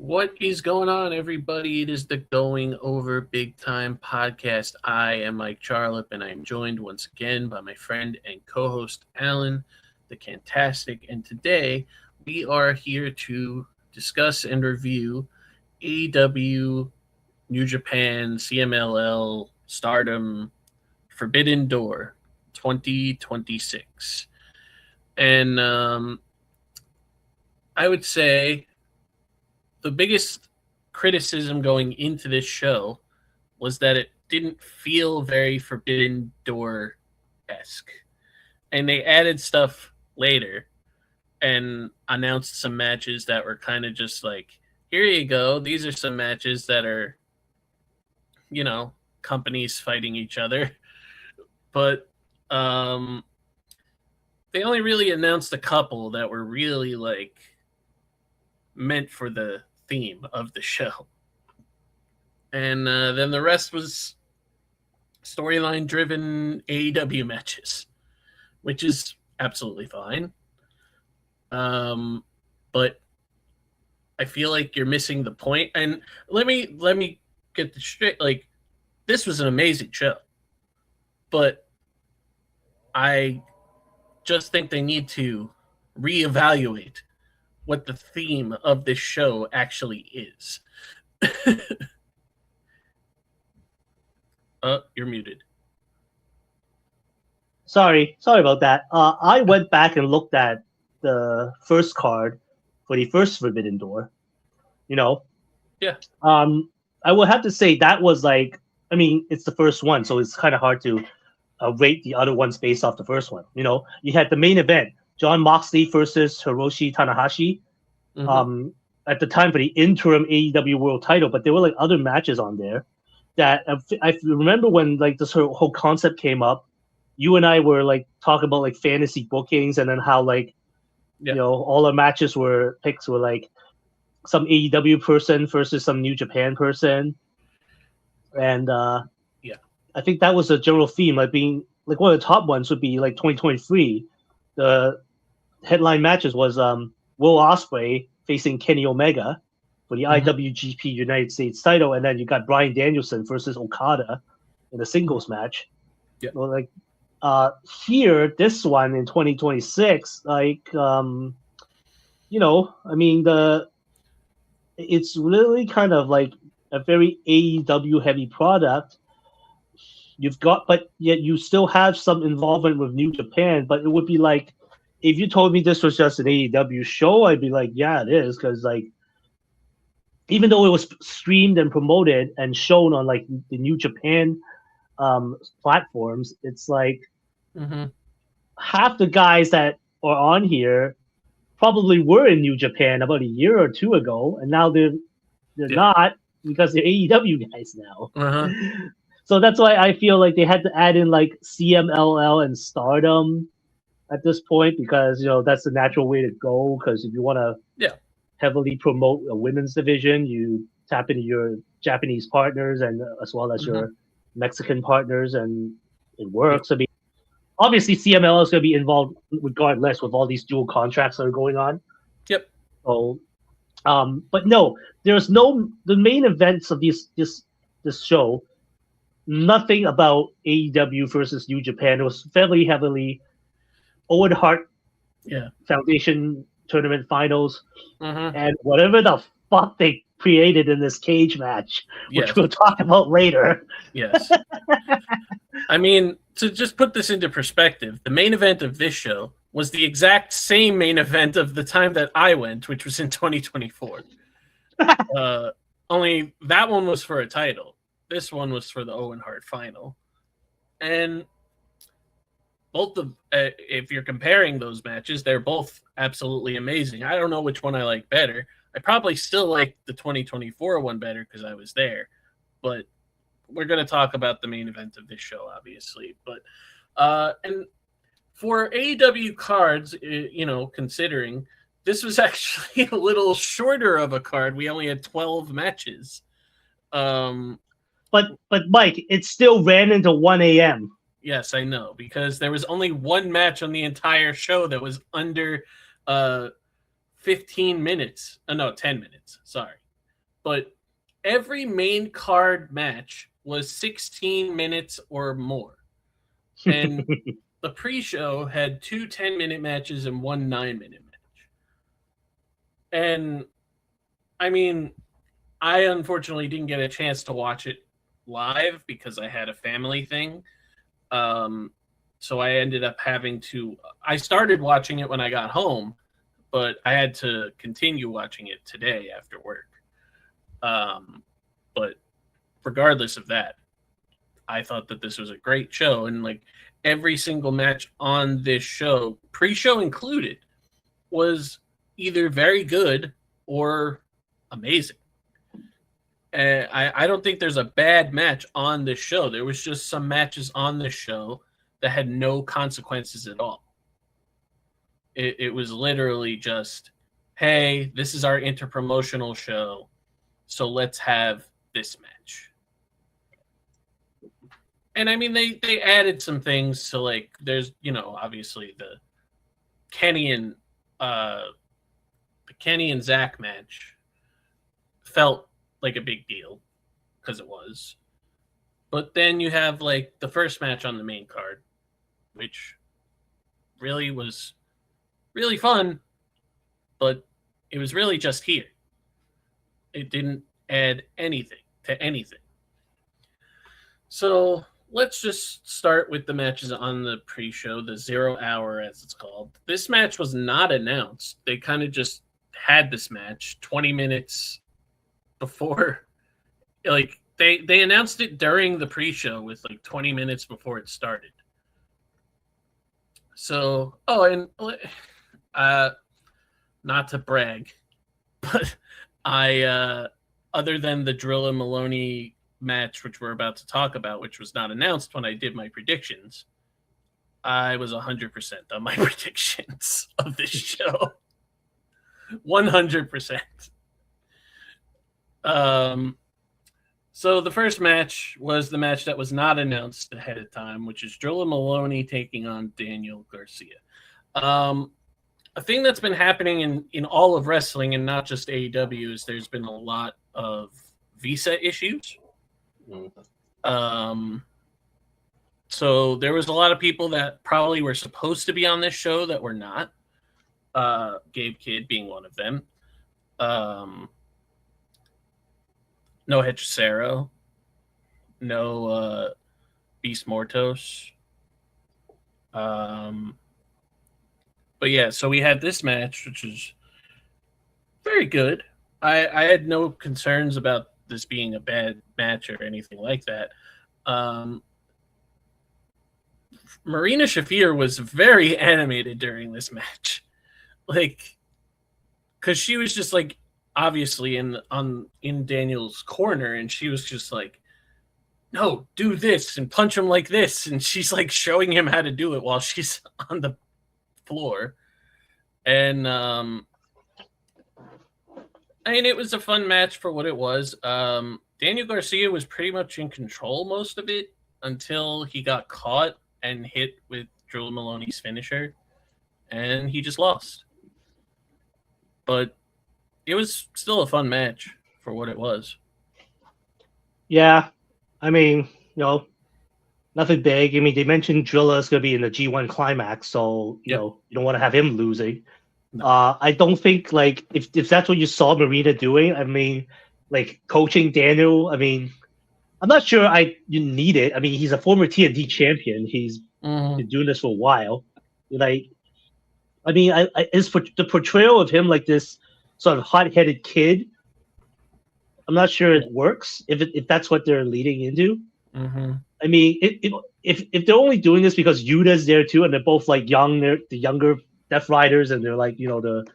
What is going on, everybody? It is the Going Over Big Time podcast. I am Mike Charlip, and I am joined once again by my friend and co-host Alan, the Cantastic. And today we are here to discuss and review AEW, New Japan, CMLL, Stardom, Forbidden Door, 2026. And I would say the biggest criticism going into this show was that it didn't feel very Forbidden Door-esque. And they added stuff later and announced some matches that were kind of just like, here you go. These are some matches that are, companies fighting each other. But they only really announced a couple that were really like meant for the theme of the show. And then the rest was storyline driven AEW matches, which is absolutely fine. But I feel like you're missing the point. And let me get this straight. Like, this was an amazing show, but I just think they need to reevaluate what the theme of this show actually is. You're muted. Sorry about that. I went back and looked at the first card for the first Forbidden Door. Yeah. I would have to say that was like, I mean, it's the first one, so it's kind of hard to rate the other ones based off the first one. You had the main event, Jon Moxley versus Hiroshi Tanahashi. Mm-hmm. At the time for the interim AEW World Title, but there were like other matches on there that I remember when like this whole concept came up. You and I were like talking about like fantasy bookings and then how like all our matches picks were like some AEW person versus some New Japan person, and I think that was a general theme. Like being like one of the top ones would be like 2023. The headline matches was Will Ospreay facing Kenny Omega for the IWGP United States title, and then you got Bryan Danielson versus Okada in a singles match. Yeah. Well, like here, this one in 2026, like I mean it's really kind of like a very AEW heavy product. You've got, but yet you still have some involvement with New Japan, but it would be like, if you told me this was just an AEW show, I'd be like, yeah, it is. Because, like, even though it was streamed and promoted and shown on, like, the New Japan platforms, it's like half the guys that are on here probably were in New Japan about a year or two ago, and now they're not because they're AEW guys now. So that's why I feel like they had to add in, like, CMLL and Stardom at this point, because that's the natural way to go. Because if you want to heavily promote a women's division, you tap into your Japanese partners and as well as your Mexican partners, and it works. I mean, obviously CMLL is going to be involved regardless with all these dual contracts that are going on. Yep. So, but no, there's the main events of this show. Nothing about AEW versus New Japan. It was fairly heavily Owen Hart Foundation Tournament Finals, and whatever the fuck they created in this cage match, which we'll talk about later. Yes. I mean, to just put this into perspective, the main event of this show was the exact same main event of the time that I went, which was in 2024. Only that one was for a title. This one was for the Owen Hart final. And both of, if you're comparing those matches, they're both absolutely amazing. I don't know which one I like better. I probably still like the 2024 one better because I was there. But we're going to talk about the main event of this show, obviously. But and for AEW cards, considering this was actually a little shorter of a card. We only had 12 matches. But Mike, it still ran into 1 a.m. Yes, I know, because there was only one match on the entire show that was under 15 minutes. No, 10 minutes. Sorry. but every main card match was 16 minutes or more. And the pre-show had 2 10-minute matches and 1 9-minute match. And I mean, I unfortunately didn't get a chance to watch it live because I had a family thing. So I ended up having to. I started watching it when I got home, but I had to continue watching it today after work. But regardless of that, I thought that this was a great show, and like every single match on this show, pre-show included, was either very good or amazing. I don't think there's a bad match on this show. There was just some matches on this show that had no consequences at all. It was literally just, hey, this is our interpromotional show, so let's have this match. And I mean, they added some things. So like, there's obviously the Kenny and Zach match felt like a big deal because it was. But then you have like the first match on the main card, which really was really fun, but it was really just here. It didn't add anything to anything. So let's just start with the matches on the pre-show, the 0 hour as it's called. This match was not announced. They kind of just had this match 20 minutes before, like they announced it during the pre-show with like 20 minutes before it started. So, and not to brag, but I other than the Drilla Maloney match, which we're about to talk about, which was not announced when I did my predictions, I was 100% on my predictions of this show. 100%. So the first match was the match that was not announced ahead of time, which is Drilla Maloney taking on Daniel Garcia. A thing that's been happening in all of wrestling and not just AEW is there's been a lot of visa issues. So there was a lot of people that probably were supposed to be on this show that were not. Gabe Kidd being one of them. No Hechicero. No Beast Mortos. But yeah, so we had this match, which is very good. I had no concerns about this being a bad match or anything like that. Marina Shafir was very animated during this match. Like, because she was just like obviously in Daniel's corner, and she was just like, no, do this and punch him like this, and she's like showing him how to do it while she's on the floor. And I mean, it was a fun match for what it was. Daniel Garcia was pretty much in control most of it until he got caught and hit with Drilla Maloney's finisher, and he just lost. But it was still a fun match for what it was. Yeah, I mean, nothing big. I mean, they mentioned Drilla is going to be in the G1 climax, so you don't want to have him losing. No. I don't think like if that's what you saw Marina doing. I mean, like coaching Daniel. I mean, I'm not sure you need it. I mean, he's a former TNT champion. He's been doing this for a while. Like, I mean, the portrayal of him like this sort of hot-headed kid. I'm not sure it works if that's what they're leading into. I mean, if they're only doing this because Yuta's there too, and they're both like young, they're the younger Death Riders, and they're like the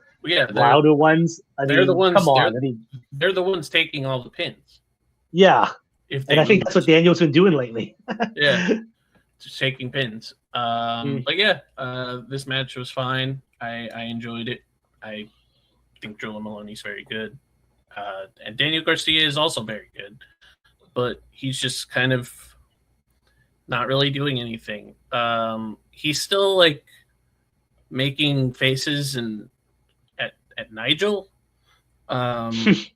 louder ones. They're the ones. Come on, they're the ones taking all the pins. Yeah, and I think that's what Daniel's been doing lately. Yeah, just taking pins. But yeah, this match was fine. I enjoyed it. I think Drilla Maloney's very good, and Daniel Garcia is also very good, but he's just kind of not really doing anything. He's still like making faces and at Nigel, because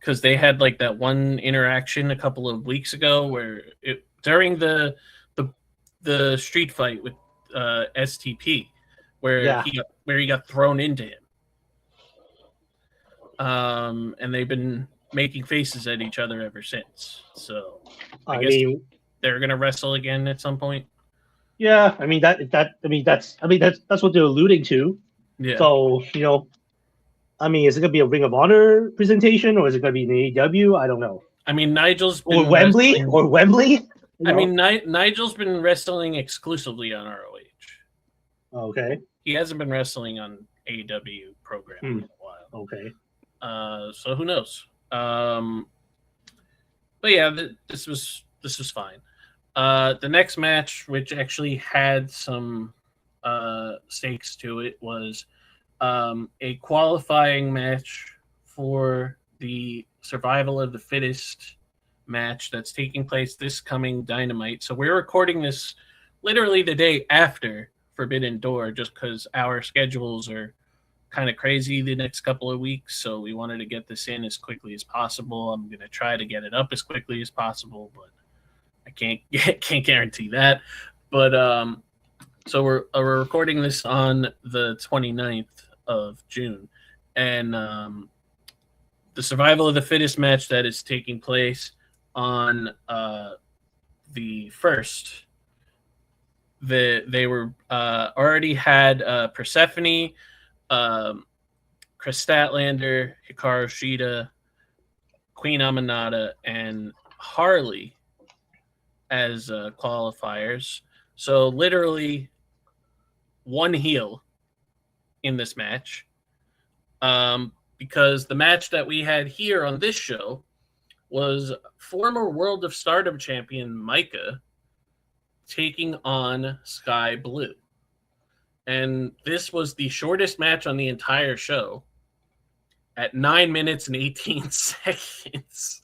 because they had like that one interaction a couple of weeks ago where during the street fight with STP where he got thrown into him. And they've been making faces at each other ever since. So I guess they're gonna wrestle again at some point. Yeah, I mean that's what they're alluding to. Yeah. So is it gonna be a Ring of Honor presentation or is it gonna be an AEW? I don't know. I mean, Nigel's been Wembley. I mean, Nigel's been wrestling exclusively on ROH. Okay. He hasn't been wrestling on AEW programming in a while. Okay. So who knows? But yeah, this was fine. The next match, which actually had some stakes to it, was a qualifying match for the Survival of the Fittest match that's taking place this coming Dynamite. So we're recording this literally the day after Forbidden Door, just because our schedules are kind of crazy the next couple of weeks. So we wanted to get this in as quickly as possible. I'm going to try to get it up as quickly as possible, but I can't guarantee that. But so we're recording this on the 29th of June, and the Survival of the Fittest match that is taking place on the 1st. They were already had Persephone, Chris Statlander, Hikaru Shida, Queen Aminata, and Harley as qualifiers. So literally one heel in this match. Because the match that we had here on this show was former World of Stardom champion Micah taking on Sky Blue. And this was the shortest match on the entire show at 9 minutes and 18 seconds.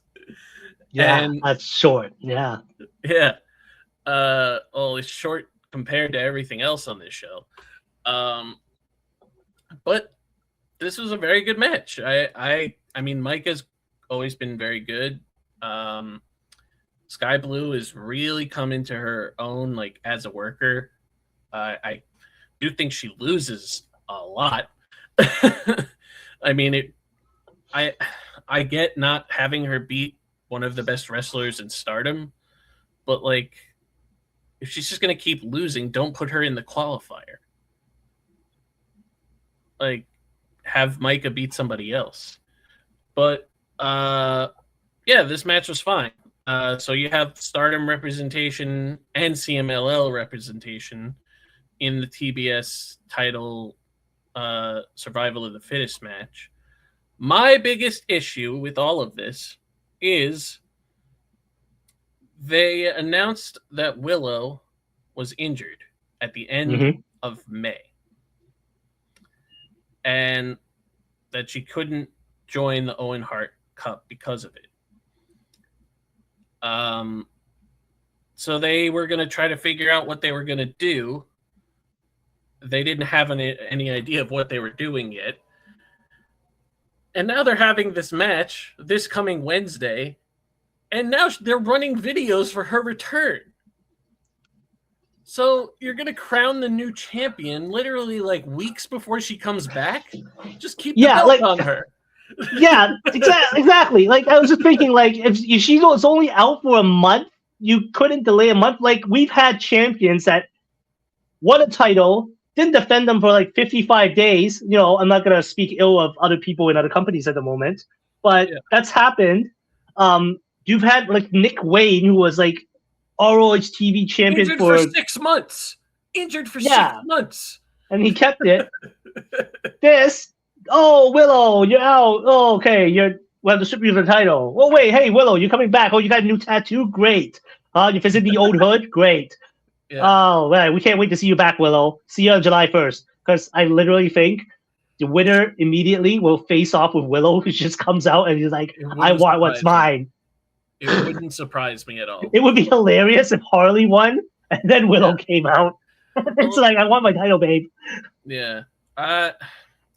Yeah, and that's short. Yeah. Yeah. Well, it's short compared to everything else on this show. But this was a very good match. I mean, Micah's always been very good. Sky Blue has really come into her own, like, as a worker. I do think she loses a lot. I mean, I get not having her beat one of the best wrestlers in Stardom, but like, if she's just gonna keep losing, don't put her in the qualifier. Like, have Micah beat somebody else. But yeah, this match was fine. So you have Stardom representation and CMLL representation in the TBS title Survival of the Fittest match. My biggest issue with all of this is they announced that Willow was injured at the end of May, and that she couldn't join the Owen Hart Cup because of it. So they were going to try to figure out what they were going to do. They didn't have any idea of what they were doing yet. And now they're having this match this coming Wednesday, and now they're running videos for her return. So you're going to crown the new champion literally like weeks before she comes back? Just keep the belt on her. Yeah, exactly. Like, I was just thinking, like, if she was only out for a month, you couldn't delay a month. Like, we've had champions that won a title, didn't defend them for like 55 days. You know, I'm not going to speak ill of other people in other companies at the moment, but that's happened. You've had like Nick Wayne, who was like ROH TV champion Injured for 6 months. Injured for 6 months. And he kept it. Willow, you're out. Oh, okay, we'll have to strip you of the title. Oh, wait, hey, Willow, you're coming back. Oh, you got a new tattoo? Great. You visit the old hood? Great. Yeah. Oh, right, we can't wait to see you back, Willow. See you on July 1st. Because I literally think the winner immediately will face off with Willow, who just comes out and he's like, I want what's mine. It wouldn't surprise me at all. It would be hilarious if Harley won and then Willow came out. It's like, I want my title, babe. Yeah.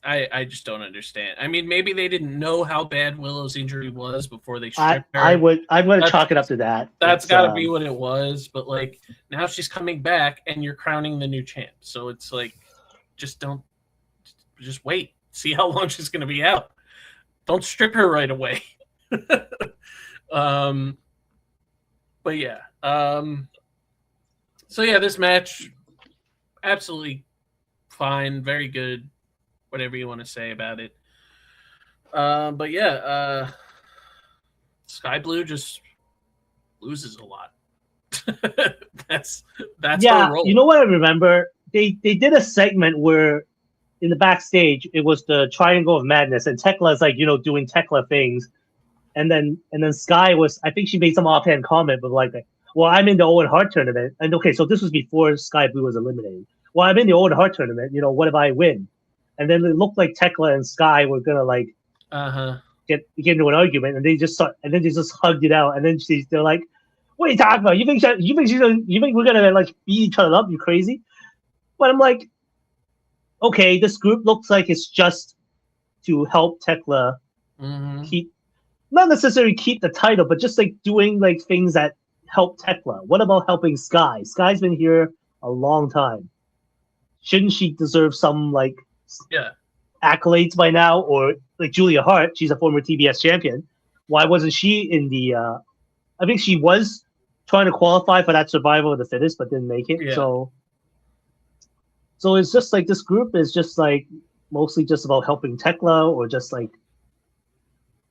I just don't understand. I mean, maybe they didn't know how bad Willow's injury was before they I'm stripped her. going to chalk it up to that. That's got to be what it was. But like now she's coming back, and you're crowning the new champ. So it's like, just wait, see how long she's going to be out. Don't strip her right away. But yeah. So yeah, this match, absolutely fine, very good, whatever you want to say about it. But yeah, Sky Blue just loses a lot. that's yeah. her role. You know what I remember? They did a segment where in the backstage it was the Triangle of Madness, and Tekla is like doing Tekla things, and then Sky was, I think she made some offhand comment, but like, well, I'm in the Owen Hart tournament, and okay, so this was before Sky Blue was eliminated. Well, I'm in the Owen Hart tournament. What if I win? And then it looked like Tekla and Sky were gonna like get into an argument, and they just hugged it out, and then they're like, "What are you talking about? You think we're gonna like beat each other up? You crazy?" But I'm like, okay, this group looks like it's just to help Tekla keep, not necessarily keep the title, but just like doing like things that help Tekla. What about helping Sky? Sky's been here a long time. Shouldn't she deserve some like accolades by now? Or like Julia Hart, she's a former TBS champion. Why wasn't she in the? I think she was trying to qualify for that survival of the fittest, but didn't make it. Yeah. So it's just like this group is just like mostly just about helping Tekla, or just like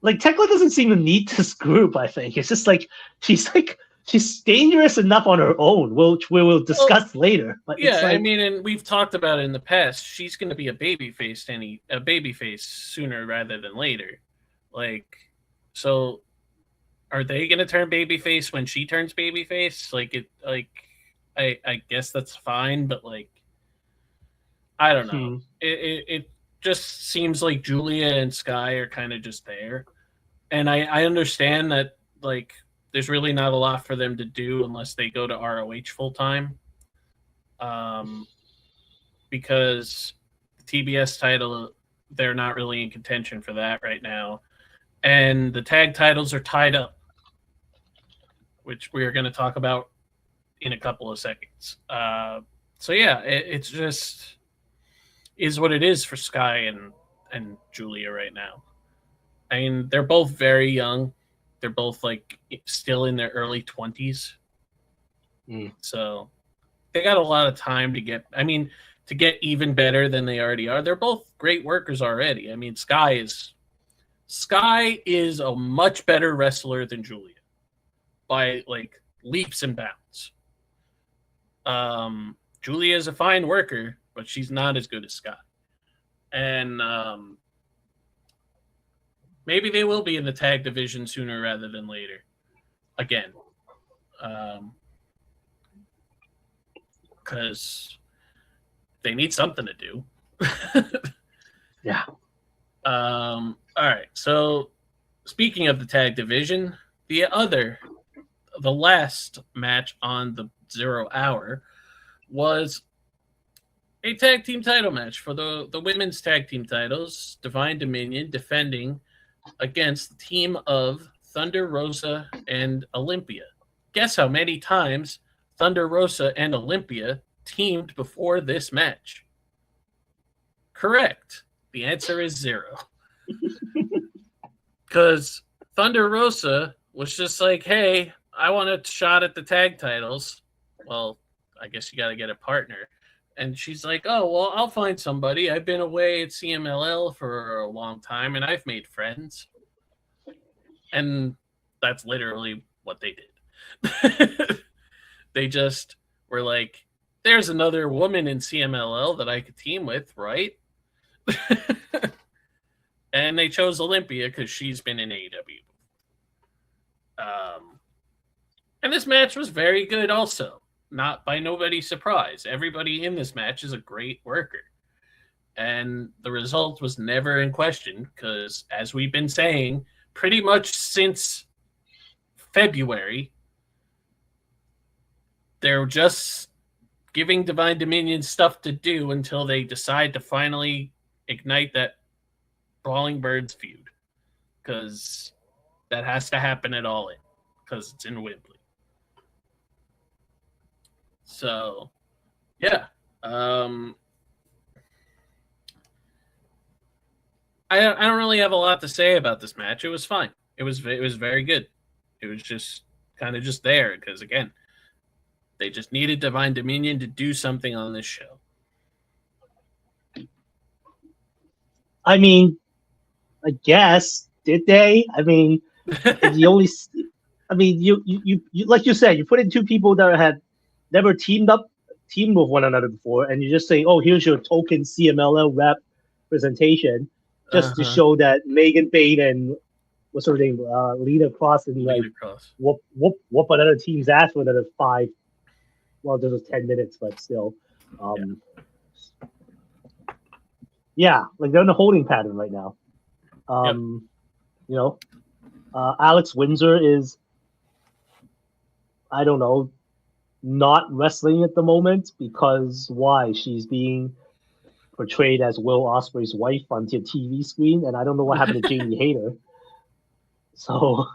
Tekla doesn't seem to need this group. I think it's just like she's dangerous enough on her own, which we will discuss later. But yeah, it's like, I mean, and we've talked about it in the past. She's going to be a babyface sooner rather than later. Like, so are they going to turn babyface when she turns babyface? I guess that's fine, but like, I don't know. It just seems like Julia and Sky are kind of just there, and I understand that like there's really not a lot for them to do unless they go to ROH full time, because the TBS title, they're not really in contention for that right now, and the tag titles are tied up, which we are going to talk about in a couple of seconds. So yeah, it's just is what it is for Sky and Julia right now. I mean, they're both very young. They're both like still in their early 20s. So they got a lot of time to get even better than they already are. They're both great workers already. I mean, Sky is a much better wrestler than Julia by like leaps and bounds. Julia is a fine worker, but she's not as good as Scott. And maybe they will be in the tag division sooner rather than later. Again. Because they need something to do. Yeah. All right. So speaking of the tag division, the last match on the 0 hour was a tag team title match for the women's tag team titles. Divine Dominion defending against the team of Thunder Rosa and Olympia. Guess how many times Thunder Rosa and Olympia teamed before this match? Correct. The answer is 0. Because Thunder Rosa was just like, hey, I want a shot at the tag titles. Well, I guess you got to get a partner. And she's like, oh, well, I'll find somebody. I've been away at CMLL for a long time, and I've made friends. And that's literally what they did. They just were like, there's another woman in CMLL that I could team with, right? And they chose Olympia because she's been in AEW. And this match was very good also. Not by nobody's surprise. Everybody in this match is a great worker. And the result was never in question because, as we've been saying, pretty much since February, they're just giving Divine Dominion stuff to do until they decide to finally ignite that Brawling Birds feud, because that has to happen at All In, because it's in Wembley. So, yeah. I don't really have a lot to say about this match. It was fine. It was very good. It was just kind of just there because, again, they just needed Divine Dominion to do something on this show. I mean, I guess, did they? I mean, the only, I mean, you like you said, you put in two people that had never teamed with one another before, and you just say, oh, here's your token CMLL representation, just to show that Megan Bain and what's her name, Lita Cross, and like whoop another team's ass for another 5. Well, there's 10 minutes, but still, yeah, like they're in a holding pattern right now. You know, Alex Windsor is, I don't know, not wrestling at the moment because why? She's being portrayed as Will Ospreay's wife on your TV screen, and I don't know what happened to Jamie Hayter. So,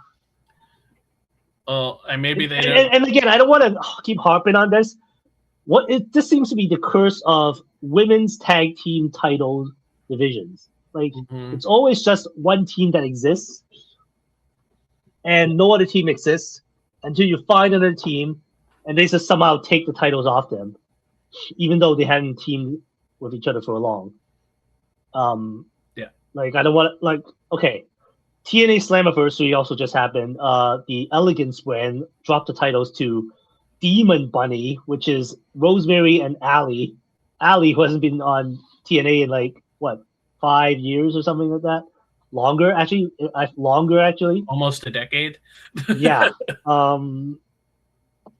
and maybe they and again, I don't want to keep harping on this. This seems to be the curse of women's tag team title divisions. Like it's always just one team that exists, and no other team exists until you find another team, and they just somehow take the titles off them, even though they hadn't teamed with each other for long. Like I don't want to, like, okay, TNA Slammiversary also just happened. The Elegance brand dropped the titles to Demon Bunny, which is Rosemary and Allie. Allie, who hasn't been on TNA in like what, 5 years or something like that. Longer actually. Almost a decade. Yeah.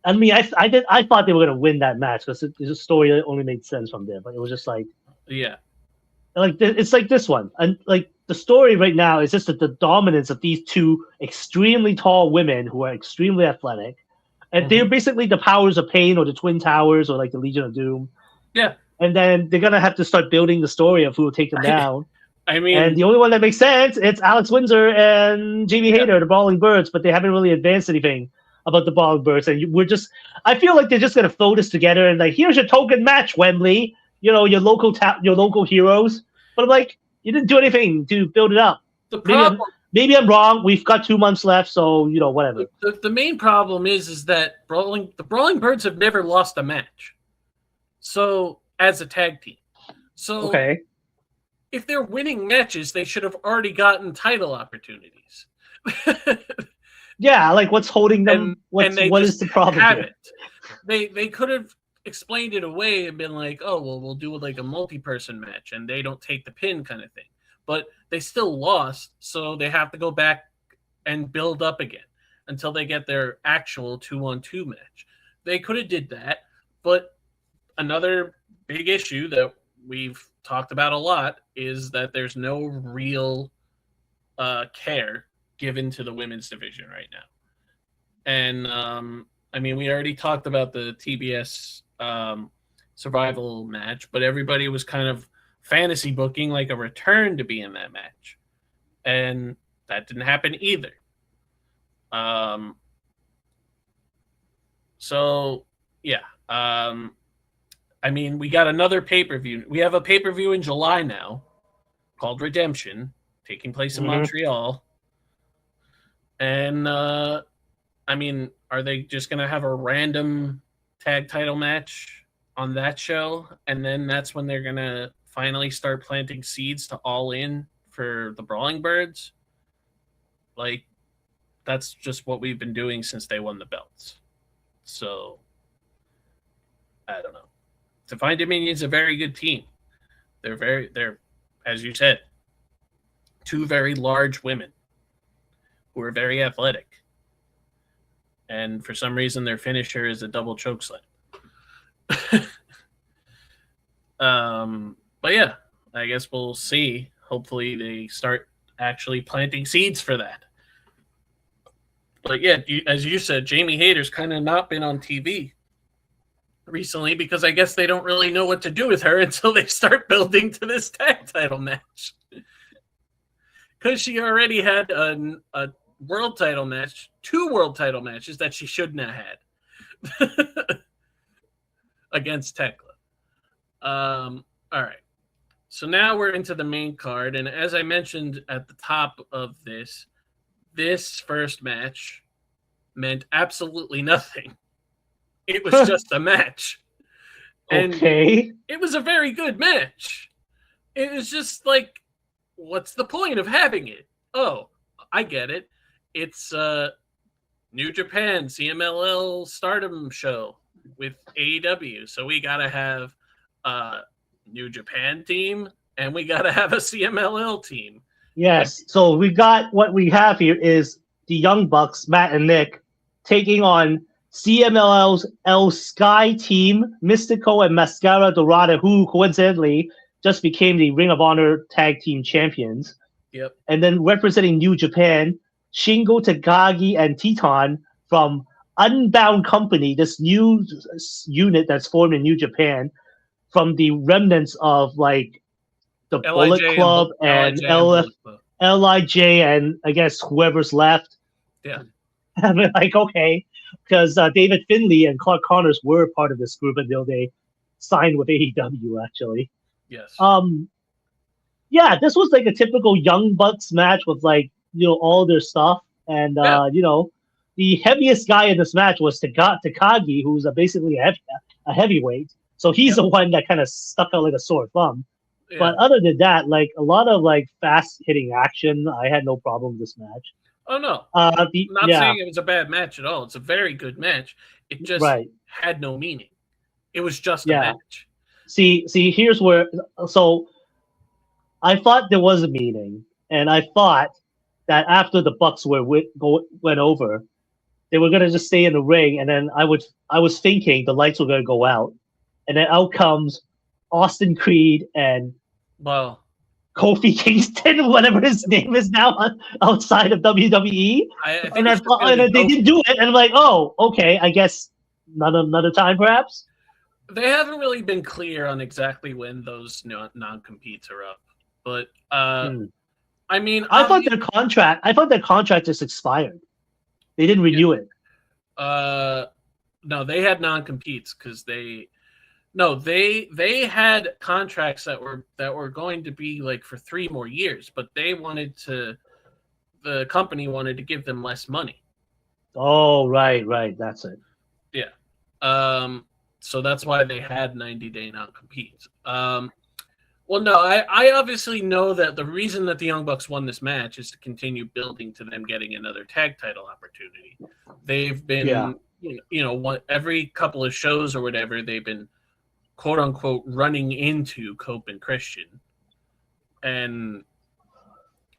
I mean, I thought they were gonna win that match because the story only made sense from there, but it was just like, like it's like this one, and like the story right now is just that the dominance of these two extremely tall women who are extremely athletic, and they're basically the Powers of Pain or the Twin Towers or like the Legion of Doom. Yeah. And then they're gonna have to start building the story of who will take them down. I mean, and the only one that makes sense, it's Alex Windsor and Jamie Hayter, the Brawling Birds, but they haven't really advanced anything about the Brawling Birds. And I feel like they're just gonna throw this together and like, here's your token match, Wembley. You know, your local heroes. But I'm like, you didn't do anything to build it up. Maybe I'm wrong. We've got 2 months left, so you know, whatever. The main problem is that the Brawling Birds have never lost a match. So as a tag team. So okay. If they're winning matches, they should have already gotten title opportunities. Yeah, like what's holding them? What is the problem here? They could have explained it away and been like, oh, well, we'll do like a multi-person match and they don't take the pin kind of thing. But they still lost, so they have to go back and build up again until they get their actual 2-on-2 match. They could have did that, but another big issue that we've talked about a lot is that there's no real care given to the women's division right now. And I mean, we already talked about the TBS survival match, but everybody was kind of fantasy booking like a return to be in that match, and that didn't happen either. So yeah, I mean, we got another pay-per-view. We have a pay-per-view in July now called Redemption, taking place in Montreal. And I mean, are they just going to have a random tag title match on that show? And then that's when they're going to finally start planting seeds to All In for the Brawling Birds? Like, that's just what we've been doing since they won the belts. So, I don't know. Divine Dominion's a very good team. They're, as you said, 2 very large women who are very athletic. And for some reason, their finisher is a double chokeslam. But yeah, I guess we'll see. Hopefully they start actually planting seeds for that. But yeah, as you said, Jamie Hayter's kind of not been on TV recently because I guess they don't really know what to do with her until they start building to this tag title match. Because she already had a world title match, 2 world title matches that she shouldn't have had against Tekla. All right. So now we're into the main card. And as I mentioned at the top of this first match meant absolutely nothing. It was just a match. And okay. it was a very good match. It was just like, what's the point of having it? Oh, I get it. It's New Japan CMLL Stardom show with AEW. So we got to have a New Japan team and we got to have a CMLL team. Yes. So we got what we have here is the Young Bucks, Matt and Nick, taking on CMLL's El Sky team, Mystico and Mascara Dorada, who coincidentally just became the Ring of Honor Tag Team Champions. Yep. And then representing New Japan, Shingo Takagi and Teton from Unbound Company, this new unit that's formed in New Japan from the remnants of like the Bullet Club and LIJ and I guess whoever's left. Yeah. I mean, like, okay, because David Finlay and Clark Connors were part of this group until they signed with AEW, actually. Yes. Yeah, this was like a typical Young Bucks match with like, all their stuff. And, the heaviest guy in this match was Takagi, who's basically a heavyweight. So he's the one that kind of stuck out like a sore thumb. Yeah. But other than that, like a lot of like fast hitting action, I had no problem with this match. Oh no, I'm not saying it was a bad match at all. It's a very good match. It just had no meaning. It was just a match. See, here's where. So, I thought there was a meaning, and I thought that after the Bucks went over, they were gonna just stay in the ring, and then I was thinking the lights were gonna go out, and then out comes Austin Creed and Kofi Kingston, whatever his name is now, outside of WWE. And they didn't do it, and I'm like, oh, okay, I guess another time, perhaps. They haven't really been clear on exactly when those non-competes are up, but I mean, I thought their contract just expired. They didn't renew it. No, they had non-competes because they had contracts that were going to be like for 3 more years, but the company wanted to give them less money. Oh, right, that's it. Yeah. So that's why they had 90-day non-competes. Well, no, I obviously know that the reason that the Young Bucks won this match is to continue building to them getting another tag title opportunity. They've been, every couple of shows or whatever, they've been quote unquote running into Cope and Christian. And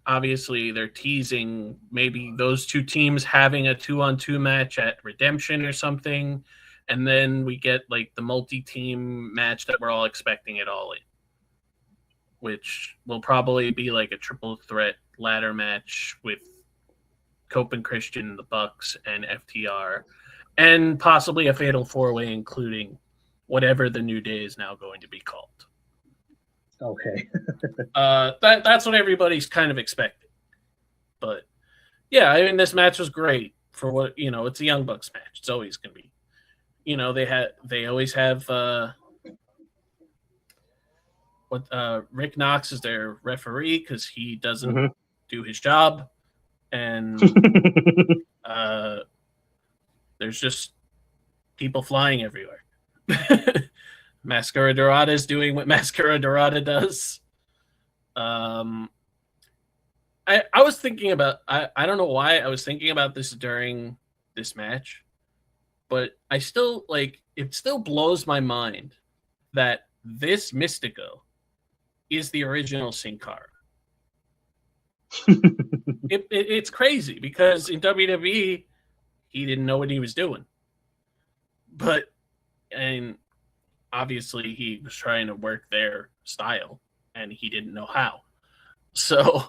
obviously they're teasing maybe those 2 teams having a 2-on-2 match at Redemption or something. And then we get like the multi-team match that we're all expecting it all in, which will probably be like a triple threat ladder match with Cope and Christian, the Bucks, and FTR, and possibly a fatal 4-way, including whatever the New Day is now going to be called. Okay. That's what everybody's kind of expecting. But yeah, I mean, this match was great for what, it's a Young Bucks match. It's always going to be. They always have Rick Knox is their referee because he doesn't do his job, and there's just people flying everywhere. Mascara Dorada is doing what Mascara Dorada does. I was thinking about I don't know why I was thinking about this during this match, but I still it still blows my mind that this Mystico is the original Sin Cara. It's crazy because in WWE he didn't know what he was doing, and obviously he was trying to work their style and he didn't know how. So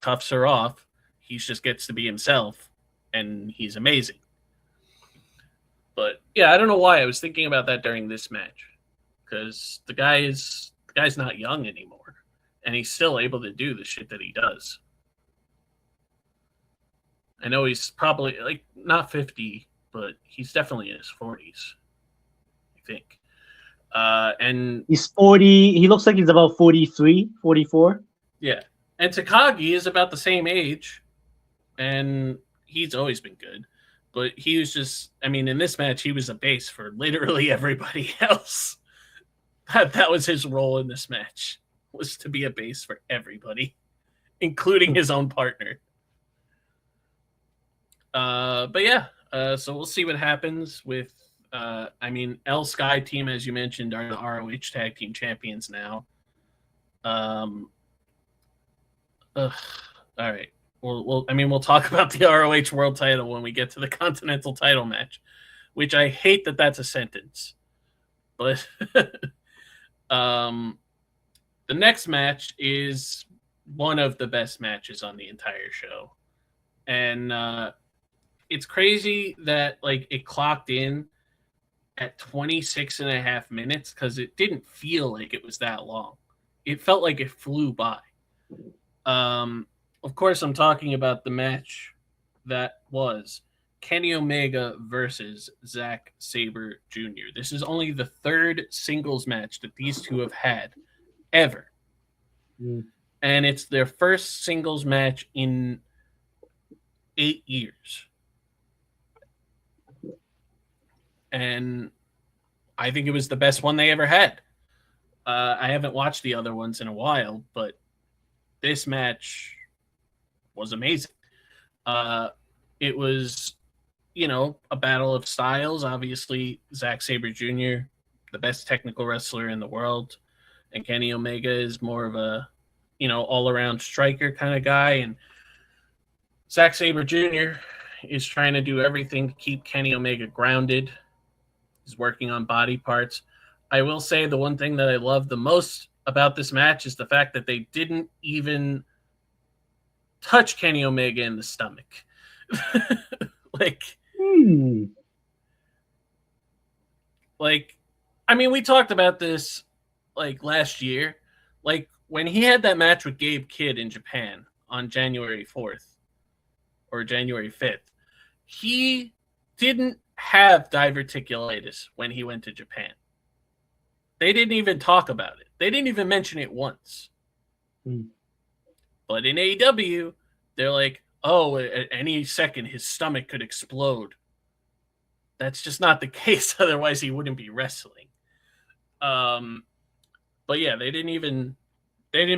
toughs are off. He just gets to be himself and he's amazing. But yeah, I don't know why I was thinking about that during this match, because the guy's not young anymore, and he's still able to do the shit that he does. I know he's probably like not 50, but he's definitely in his 40s, I think. And he's 40. He looks like he's about 43, 44. yeah, and Takagi is about the same age, and he's always been good. But he was just, I mean, in this match, he was a base for literally everybody else. That was his role in this match, was to be a base for everybody, including his own partner. But yeah, so we'll see what happens with. I mean, El Sky Team, as you mentioned, are the ROH Tag Team Champions now. All right. We'll talk about the ROH World Title when we get to the Continental Title match, which I hate that that's a sentence, but the next match is one of the best matches on the entire show, and it's crazy that like it clocked in at 26 and a half minutes because it didn't feel like it was that long. It felt like it flew by. Of course, I'm talking about the match that was Kenny Omega versus Zack Sabre Jr. This is only the third singles match that these two have had ever. And it's their first singles match in 8 years. And I think it was the best one they ever had. I haven't watched the other ones in a while, but this match was amazing. It was, a battle of styles. Obviously, Zack Sabre Jr., the best technical wrestler in the world, and Kenny Omega is more of a, all-around striker kind of guy. And Zack Sabre Jr. is trying to do everything to keep Kenny Omega grounded. He's working on body parts. I will say the one thing that I love the most about this match is the fact that they didn't even touch Kenny Omega in the stomach. We talked about this last year. When he had that match with Gabe Kidd in Japan on January 4th or January 5th, he didn't have diverticulitis when he went to Japan. They didn't even talk about it. They didn't even mention it once. But in AEW, they're like, oh, at any second his stomach could explode. That's just not the case. Otherwise, he wouldn't be wrestling. But yeah, they didn't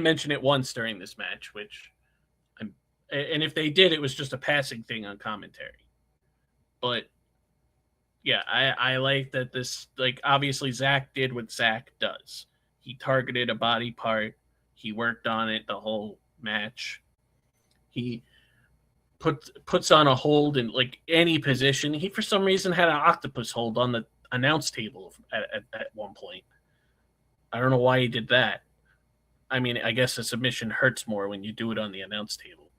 mention it once during this match, and if they did, it was just a passing thing on commentary. But yeah, I like that this, obviously Zack did what Zack does. He targeted a body part. He worked on it the whole match. He puts on a hold in any position. He, for some reason, had an octopus hold on the announce table at one point. I don't know why he did that. I mean, I guess a submission hurts more when you do it on the announce table.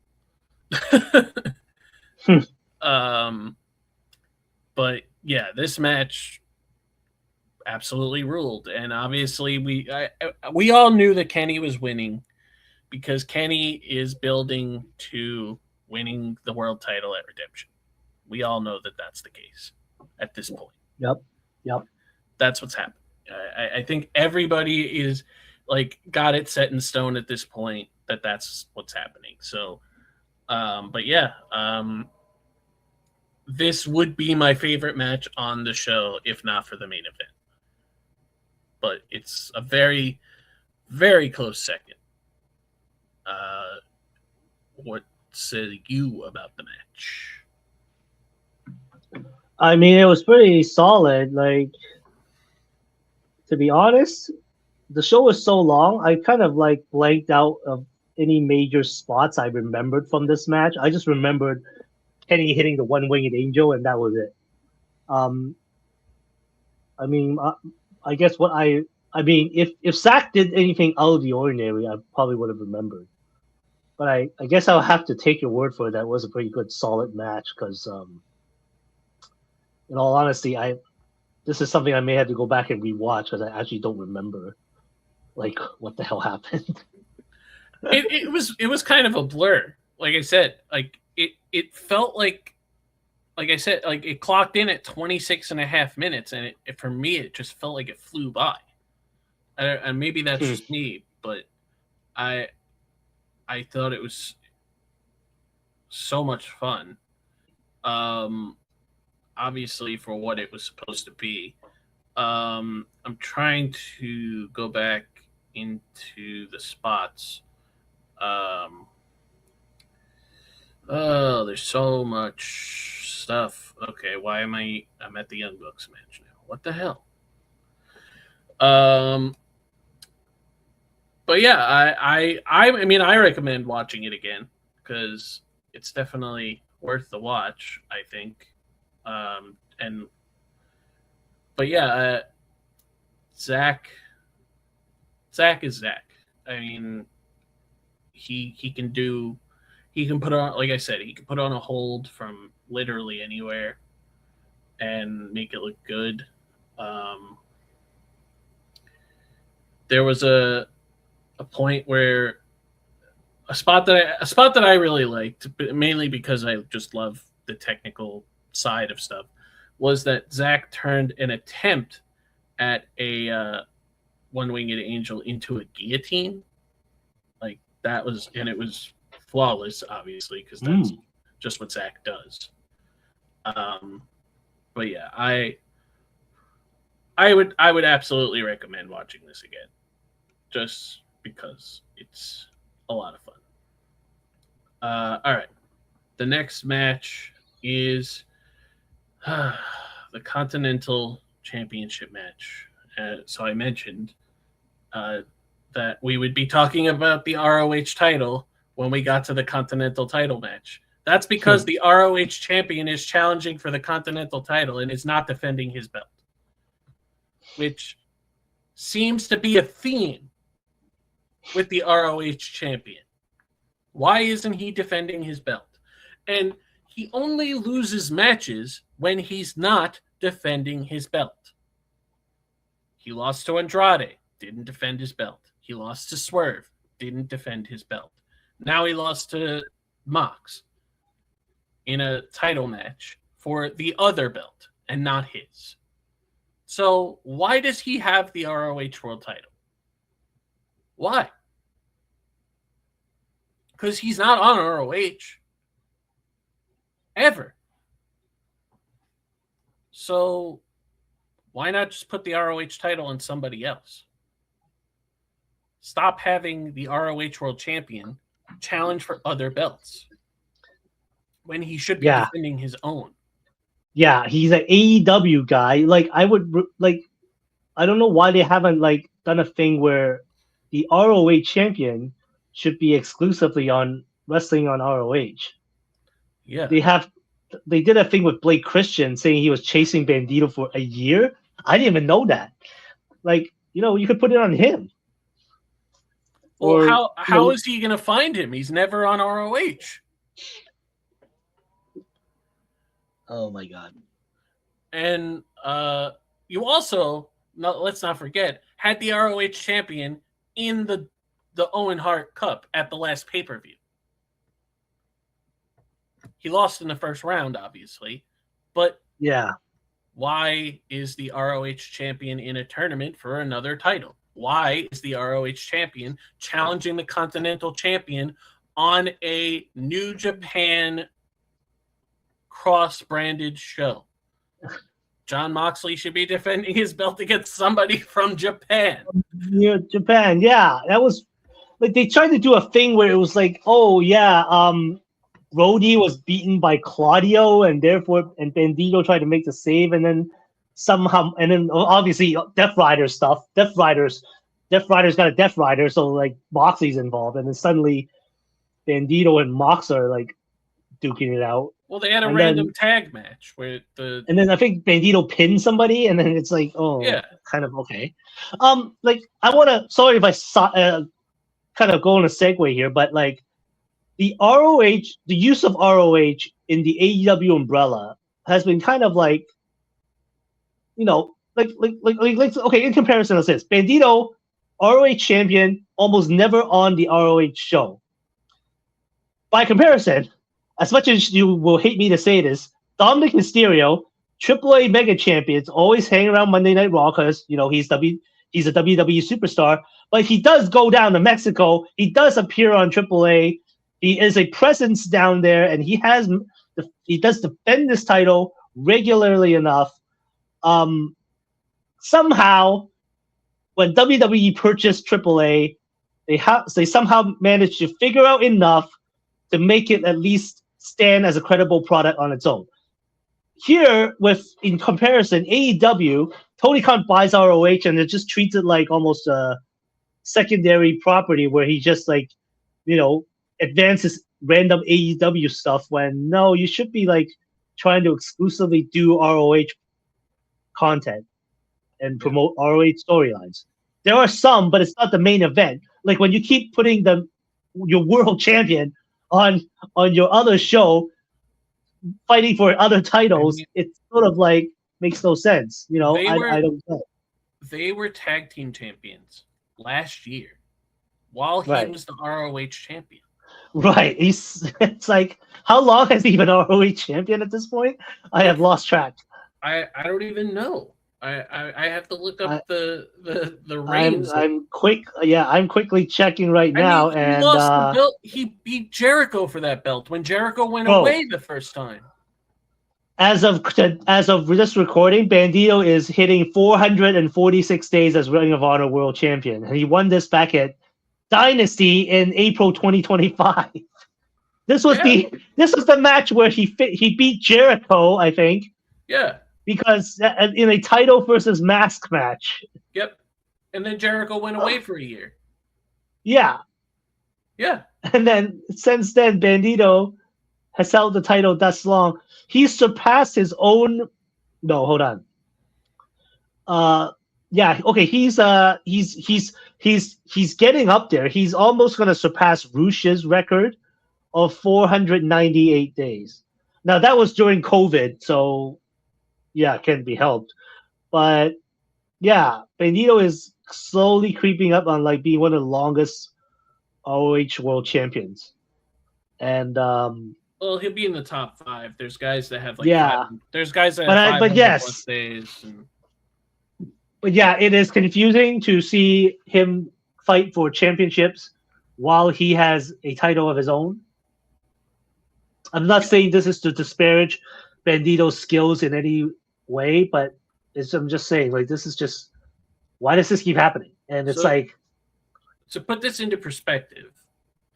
But yeah, this match absolutely ruled, and obviously we all knew that Kenny was winning because Kenny is building to winning the world title at Redemption. We all know that that's the case at this point. Yep. That's what's happening. I think everybody is got it set in stone at this point that that's what's happening. So, but yeah, this would be my favorite match on the show if not for the main event. But it's a very, very close second. What say you about the match? I mean, it was pretty solid. To be honest, the show was so long, I kind of blanked out of any major spots I remembered from this match. I just remembered Kenny hitting the one-winged angel, and that was it. I guess if Zack did anything out of the ordinary, I probably would have remembered. But I guess I'll have to take your word for it. That was a pretty good, solid match because in all honesty, this is something I may have to go back and rewatch because I actually don't remember like what the hell happened. it was kind of a blur. Like I said, like it felt like I said, like it clocked in at 26 and a half minutes, and for me it just felt like it flew by. And maybe that's just me, but I thought it was so much fun. Obviously for what it was supposed to be. I'm trying to go back into the spots. Oh, there's so much stuff. Okay, why am I'm at the Young Bucks match now. What the hell? But yeah, I mean I recommend watching it again because it's definitely worth the watch, I think. But yeah, Zach is Zach. I mean, he can put on, like I said, he can put on a hold from literally anywhere and make it look good. There was a point where a spot that I really liked, mainly because I just love the technical side of stuff, was that Zach turned an attempt at a one-winged angel into a guillotine. Like that was, and it was flawless, obviously, because that's just what Zach does. But yeah, I would absolutely recommend watching this again, just because it's a lot of fun. All right, the next match is the Continental Championship match. So I mentioned that we would be talking about the ROH title when we got to the Continental title match. That's because the ROH champion is challenging for the Continental title and is not defending his belt, which seems to be a theme with the ROH champion. Why isn't he defending his belt? And he only loses matches when he's not defending his belt. He lost to Andrade, didn't defend his belt. He lost to Swerve, didn't defend his belt. Now he lost to Mox in a title match for the other belt and not his. So why does he have the ROH World title? Why? Because he's not on ROH. Ever. So why not just put the ROH title on somebody else? Stop having the ROH World Champion challenge for other belts when he should be defending his own. Yeah, he's an AEW guy. Like I don't know why they haven't like done a thing where the ROH champion should be exclusively on wrestling on ROH. Yeah. They did a thing with Blake Christian saying he was chasing Bandito for a year. I didn't even know that. Like, you could put it on him. Well, how is he going to find him? He's never on ROH. Oh my God. And you also, let's not forget, had the ROH champion in the Owen Hart Cup at the last pay-per-view. He lost in the first round, obviously, but yeah, why is the ROH champion in a tournament for another title? Why is the ROH champion challenging the Continental champion on a New Japan cross-branded show? John Moxley should be defending his belt against somebody from Japan. Yeah, Japan. Yeah, that was like they tried to do a thing where it was like, oh yeah, Brody was beaten by Claudio, and Bandito tried to make the save, and then somehow, and then obviously Death Rider stuff. Death Rider's got a Death Rider, so like Moxley's involved, and then suddenly Bandito and Mox are like duking it out. Well, they had a random tag match where and then I think Bandito pinned somebody, and then it's like, oh, yeah, kind of okay. Like I want to. Sorry if I kind of go on a segue here, but like the use of ROH in the AEW umbrella has been kind of like okay, in comparison to this, Bandito, ROH champion, almost never on the ROH show. By comparison, as much as you will hate me to say this, Dominic Mysterio, AAA Mega Champions, always hang around Monday Night Raw because he's a WWE superstar. But he does go down to Mexico. He does appear on AAA. He is a presence down there, and he does defend this title regularly enough. Somehow, when WWE purchased AAA, they somehow managed to figure out enough to make it at least stand as a credible product on its own. Here, in comparison, AEW, Tony Khan buys ROH and it just treats it like almost a secondary property where he just advances random AEW stuff when no, you should be trying to exclusively do ROH content and promote ROH storylines. There are some, but it's not the main event. Like when you keep putting your world champion on your other show, fighting for other titles, it's sort of makes no sense. I don't know. They were tag team champions last year while he was the ROH champion. Right. It's like, how long has he been ROH champion at this point? I have lost track. I don't even know. I have to look up the reigns. I'm quickly checking right now. He lost the belt. He beat Jericho for that belt when Jericho went away the first time. As of this recording, Bandito is hitting 446 days as Ring of Honor World Champion, and he won this back at Dynasty in April 2025. This was the match where he beat Jericho, I think. Yeah. Because in a title versus mask match. Yep. And then Jericho went away for a year. Yeah. Yeah. And then since then, Bandito has held the title thus long. He's surpassed his own. No, hold on. Yeah. Okay. He's getting up there. He's almost going to surpass Rush's record of 498 days. Now that was during COVID, so yeah, it can be helped. But yeah, Bandito is slowly creeping up on being one of the longest ROH world champions. And well, he'll be in the top 5. There's guys that have there's guys that have 500 plus days. But yeah, it is confusing to see him fight for championships while he has a title of his own. I'm not saying this is to disparage Bandito's skills in any way, but I'm just saying, this is just, why does this keep happening? And it's to put this into perspective,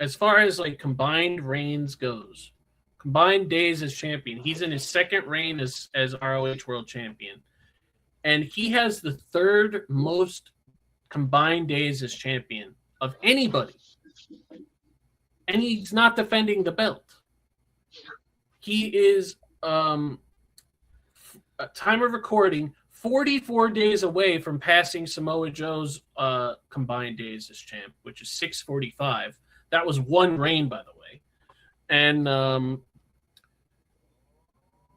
as far as combined reigns goes, combined days as champion, he's in his second reign as ROH World Champion, and he has the third most combined days as champion of anybody, and he's not defending the belt. He is time of recording 44 days away from passing Samoa Joe's combined days as champ, which is 645. That was one reign, by the way. And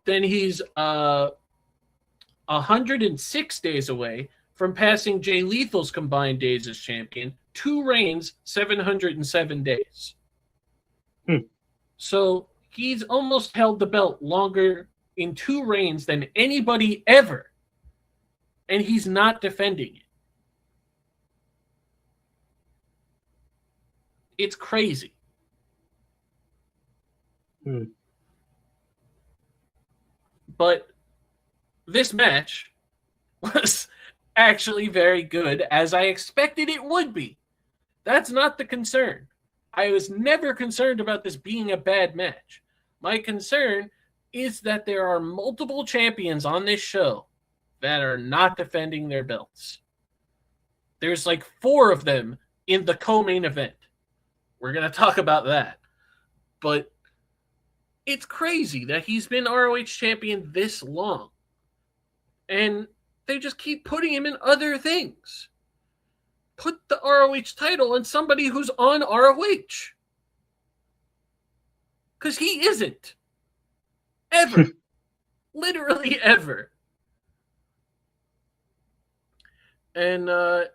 then he's 106 days away from passing Jay Lethal's combined days as champion. 2 reigns, 707 days. So he's almost held the belt longer in 2 reigns than anybody ever. And he's not defending it. It's crazy. But this match was actually very good, as I expected it would be. That's not the concern. I was never concerned about this being a bad match. My concern is that there are multiple champions on this show that are not defending their belts. There's 4 of them in the co-main event. We're going to talk about that. But it's crazy that he's been ROH champion this long. And they just keep putting him in other things. Put the ROH title on somebody who's on ROH. Because he isn't. Ever. Literally ever. And the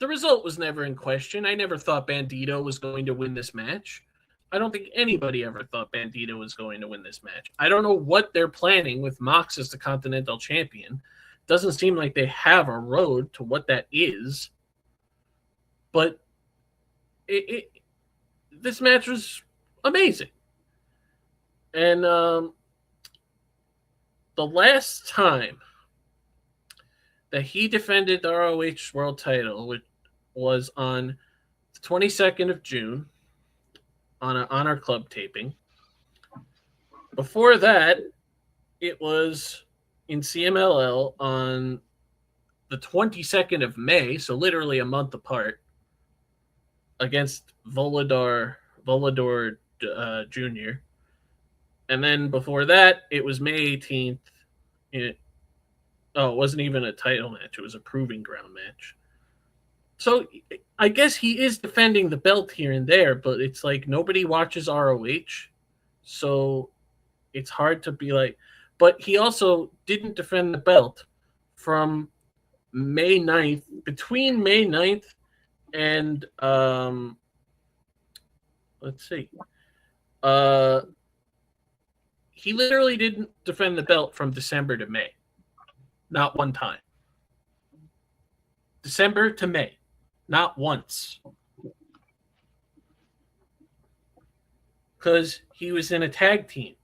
result was never in question. I never thought Bandito was going to win this match. I don't think anybody ever thought Bandito was going to win this match. I don't know what they're planning with Mox as the Continental Champion. Doesn't seem like they have a road to what that is. But this match was amazing. And the last time that he defended the ROH World Title, which was on the 22nd of June on an Honor Club taping. Before that, it was in CMLL on the 22nd of May, so literally a month apart, against Volador Jr. And then before that, it was May 18th. It wasn't even a title match. It was a proving ground match. So I guess he is defending the belt here and there, but it's like nobody watches ROH. So it's hard to be like, but he also didn't defend the belt from May 9th, between May 9th and let's see. He literally didn't defend the belt from December to May. Not one time. December to May. Not once. Because he was in a tag team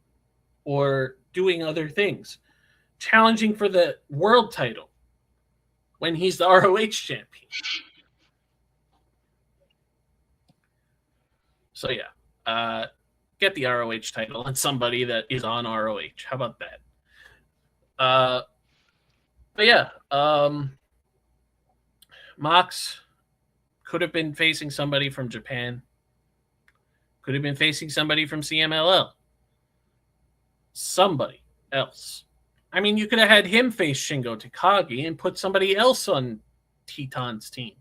or doing other things. Challenging for the world title when he's the ROH champion. So yeah, get the ROH title and somebody that is on ROH. How about that? But yeah, Mox could have been facing somebody from Japan. Could have been facing somebody from CMLL. Somebody else. I mean, you could have had him face Shingo Takagi and put somebody else on Teton's team.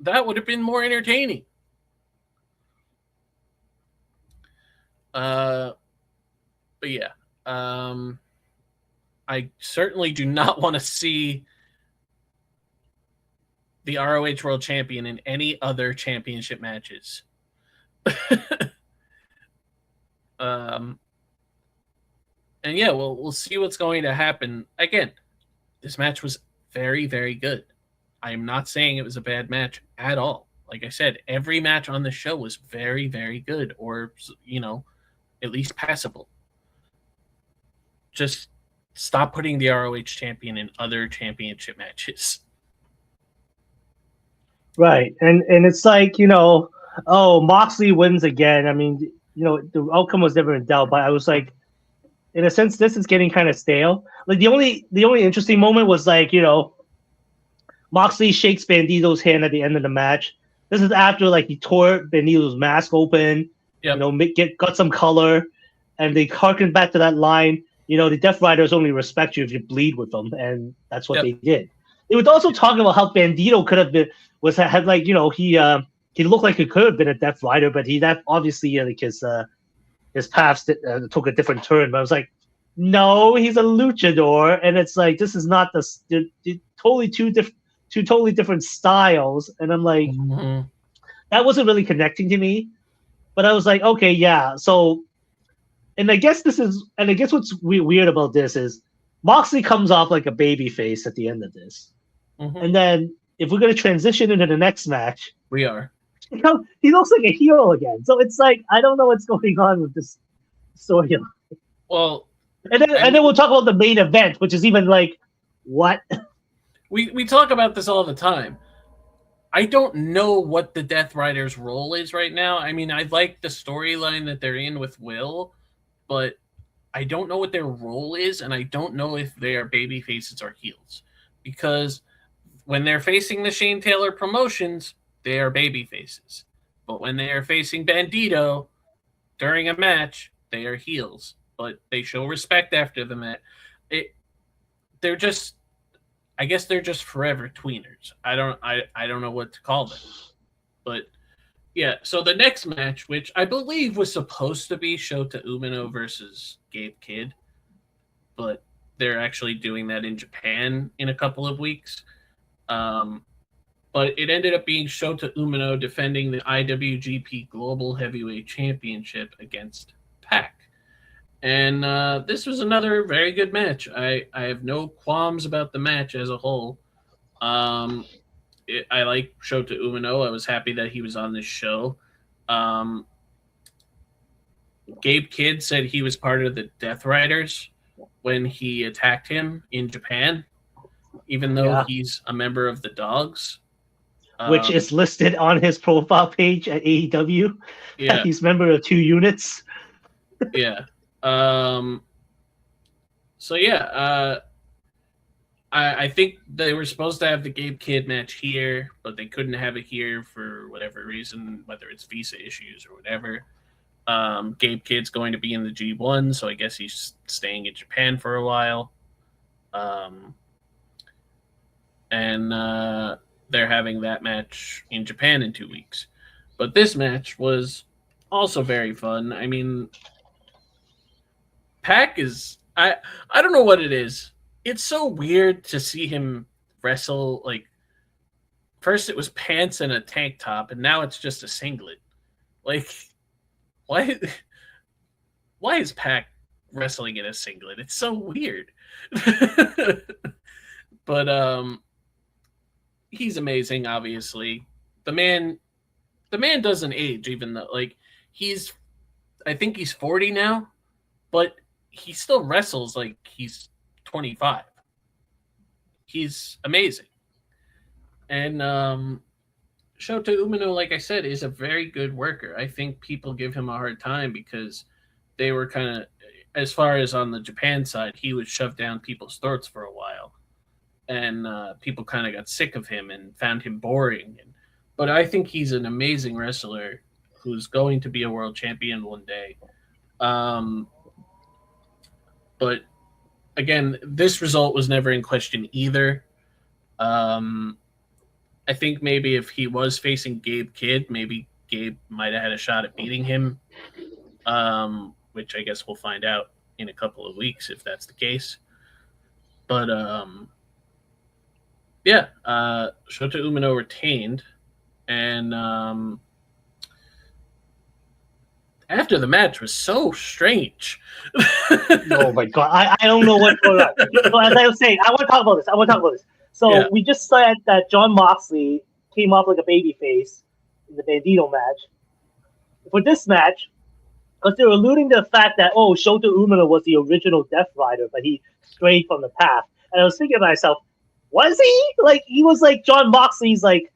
That would have been more entertaining. But yeah. I certainly do not want to see the ROH World Champion in any other championship matches. And yeah, we'll see what's going to happen. Again, this match was very, very good. I am not saying it was a bad match at all. Like I said, every match on the show was very, very good, or, at least passable. Just stop putting the ROH champion in other championship matches. Right. And it's like, Moxley wins again. I mean, the outcome was never in doubt, but I was like, in a sense, this is getting kind of stale. Like the only interesting moment was like, Moxley shakes Bandito's hand at the end of the match. This is after like he tore Bandito's mask open, got some color, and they harken back to that line. The Death Riders only respect you if you bleed with them, and that's what they did. They were also talking about how Bandito could have been he looked like he could have been a Death Rider, but that obviously like his paths took a different turn. But I was like, no, he's a luchador, and it's like this is not totally two totally different styles, and I'm like, that wasn't really connecting to me. But I was like, okay, yeah, so. And I guess what's weird about this is Moxley comes off like a baby face at the end of this. And then if we're going to transition into the next match, we are. He looks like a heel again. So it's like, I don't know what's going on with this storyline. Well, and then we'll talk about the main event, which is even like, what? We talk about this all the time. I don't know what the Death Riders' role is right now. I mean, I like the storyline that they're in with Will, but I don't know what their role is, and I don't know if they are baby faces or heels. Because when they're facing the Shane Taylor promotions, they are baby faces. But when they are facing Bandito during a match, they are heels. But they show respect after the match. I guess they're just forever tweeners. I don't know what to call them. But yeah, so the next match, which I believe was supposed to be Shota Umino versus Gabe Kidd, but they're actually doing that in Japan in a couple of weeks. But it ended up being Shota Umino defending the IWGP Global Heavyweight Championship against Pac. And this was another very good match. I have no qualms about the match as a whole. I like Shota Umino. I was happy that he was on this show. Gabe Kidd said he was part of the Death Riders when he attacked him in Japan, even though he's a member of the Dogs. Which is listed on his profile page at AEW. Yeah. He's a member of 2 units. Yeah. So yeah, I think they were supposed to have the Gabe Kidd match here, but they couldn't have it here for whatever reason, whether it's visa issues or whatever. Gabe Kidd's going to be in the G1, so I guess he's staying in Japan for a while. And they're having that match in Japan in 2 weeks. But this match was also very fun. I mean, Pac is... I don't know what it is. It's so weird to see him wrestle. Like, first it was pants and a tank top, and now it's just a singlet. Like, why is Pac wrestling in a singlet? It's so weird. But he's amazing, obviously. The man doesn't age, even though, like, I think he's 40 now, but he still wrestles like he's 25. He's amazing. And Shota Umino, like I said, is a very good worker. I think people give him a hard time because they were kind of, as far as on the Japan side, he was shoved down people's throats for a while. And people kind of got sick of him and found him boring. But I think he's an amazing wrestler who's going to be a world champion one day. But again, this result was never in question either. I think maybe if he was facing Gabe Kidd, maybe Gabe might have had a shot at beating him, which I guess we'll find out in a couple of weeks if that's the case. But yeah, Shota Umino retained, and after the match was so strange. Oh my god, I don't know what's going on. So as I was saying, I want to talk about this. So we just said that Jon Moxley came off like a babyface in the Bandito match. For this match, because they're alluding to the fact that, Shota Umino was the original Death Rider, but he strayed from the path. And I was thinking to myself, was he? Like, he was like Jon Moxley's like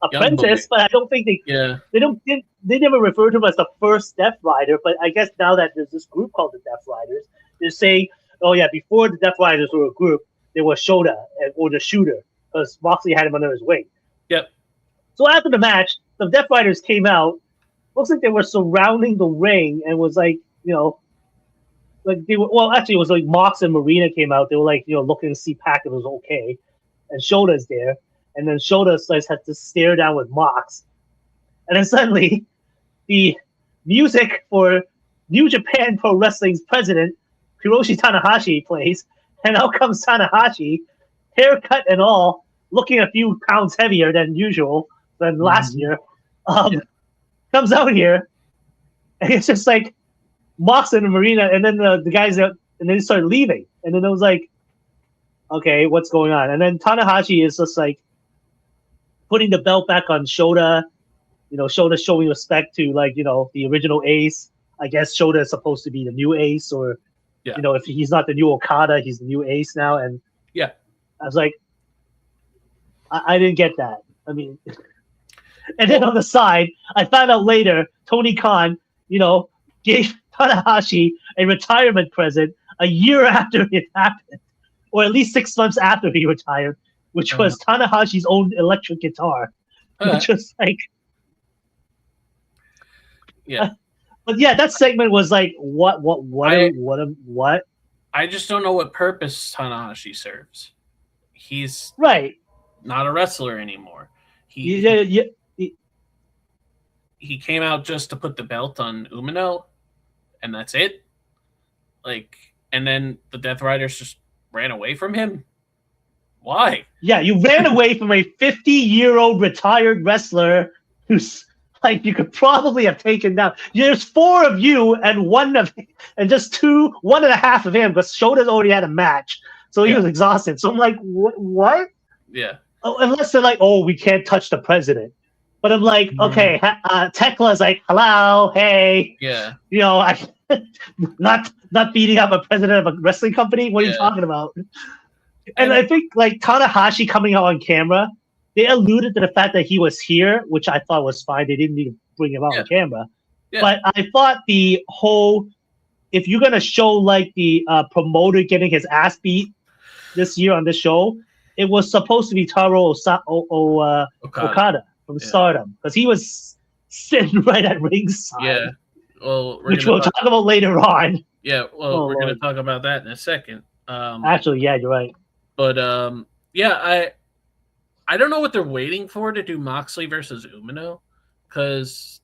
apprentice, but I don't think they never referred to him as the first Death Rider. But I guess now that there's this group called the Death Riders, they're saying, before the Death Riders were a group, they were Shota or the Shooter, because Moxley had him under his wing. Yep. So after the match, the Death Riders came out. Looks like they were surrounding the ring and was like, like they were. Well, actually, it was like Mox and Marina came out. They were like, looking to see Pac if it was okay, and Shota's there. And then Shota had to stare down with Mox. And then suddenly, the music for New Japan Pro Wrestling's president, Hiroshi Tanahashi, plays. And out comes Tanahashi, haircut and all, looking a few pounds heavier than usual, than last year. Comes out here, and it's just like Mox and Marina, and then the guys, and then they started leaving. And then it was like, okay, what's going on? And then Tanahashi is just like, putting the belt back on Shota, Shota showing respect to the original ace. I guess Shota is supposed to be the new ace, or if he's not the new Okada, he's the new ace now. And I was like, I didn't get that. I mean, and then on the side, I found out later Tony Khan, gave Tanahashi a retirement present a year after it happened, or at least 6 months after he retired, which was Tanahashi's own electric guitar, which was like, but yeah, that segment was like, what? I just don't know what purpose Tanahashi serves. He's not a wrestler anymore. He came out just to put the belt on Umino, and that's it. Like, and then the Death Riders just ran away from him? Why? Yeah, you ran away from a 50-year-old retired wrestler who's like you could probably have taken down. There's 4 of you and one and a half of him because Shota's already had a match, so he was exhausted. So I'm like, what? Yeah. Oh, unless they're like, oh, we can't touch the president. But I'm like, okay, Tekla's like, hello, hey, Yeah. you know, I not beating up a president of a wrestling company. What are you talking about? And I think like Tanahashi coming out on camera, they alluded to the fact that he was here, which I thought was fine. They didn't need to bring him out on camera. Yeah. But I thought the whole, if you're gonna show like the promoter getting his ass beat this year on this show, it was supposed to be Taro Okada from Stardom because he was sitting right at ringside. Yeah, well, which we'll talk about later on. Yeah, well, we're going to talk about that in a second. Actually, yeah, you're right. But yeah, I don't know what they're waiting for to do Moxley versus Umino because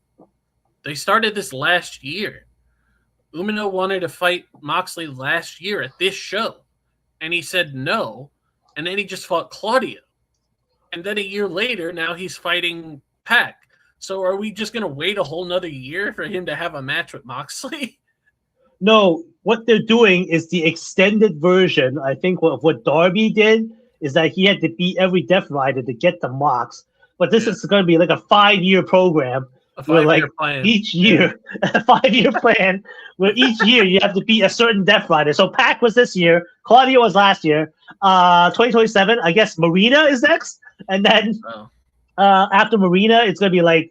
they started this last year. Umino wanted to fight Moxley last year at this show, and he said no. And then he just fought Claudio. And then a year later, now he's fighting Pac. So are we just going to wait a whole nother year for him to have a match with Moxley? No, what they're doing is the extended version. I think what Darby did is that he had to beat every Death Rider to get the Mox. But this is going to be like a 5-year program. Where like plan. Each year, a 5-year plan where each year you have to beat a certain Death Rider. So Pac was this year, Claudio was last year. 2027, I guess Marina is next, and then after Marina, it's gonna be like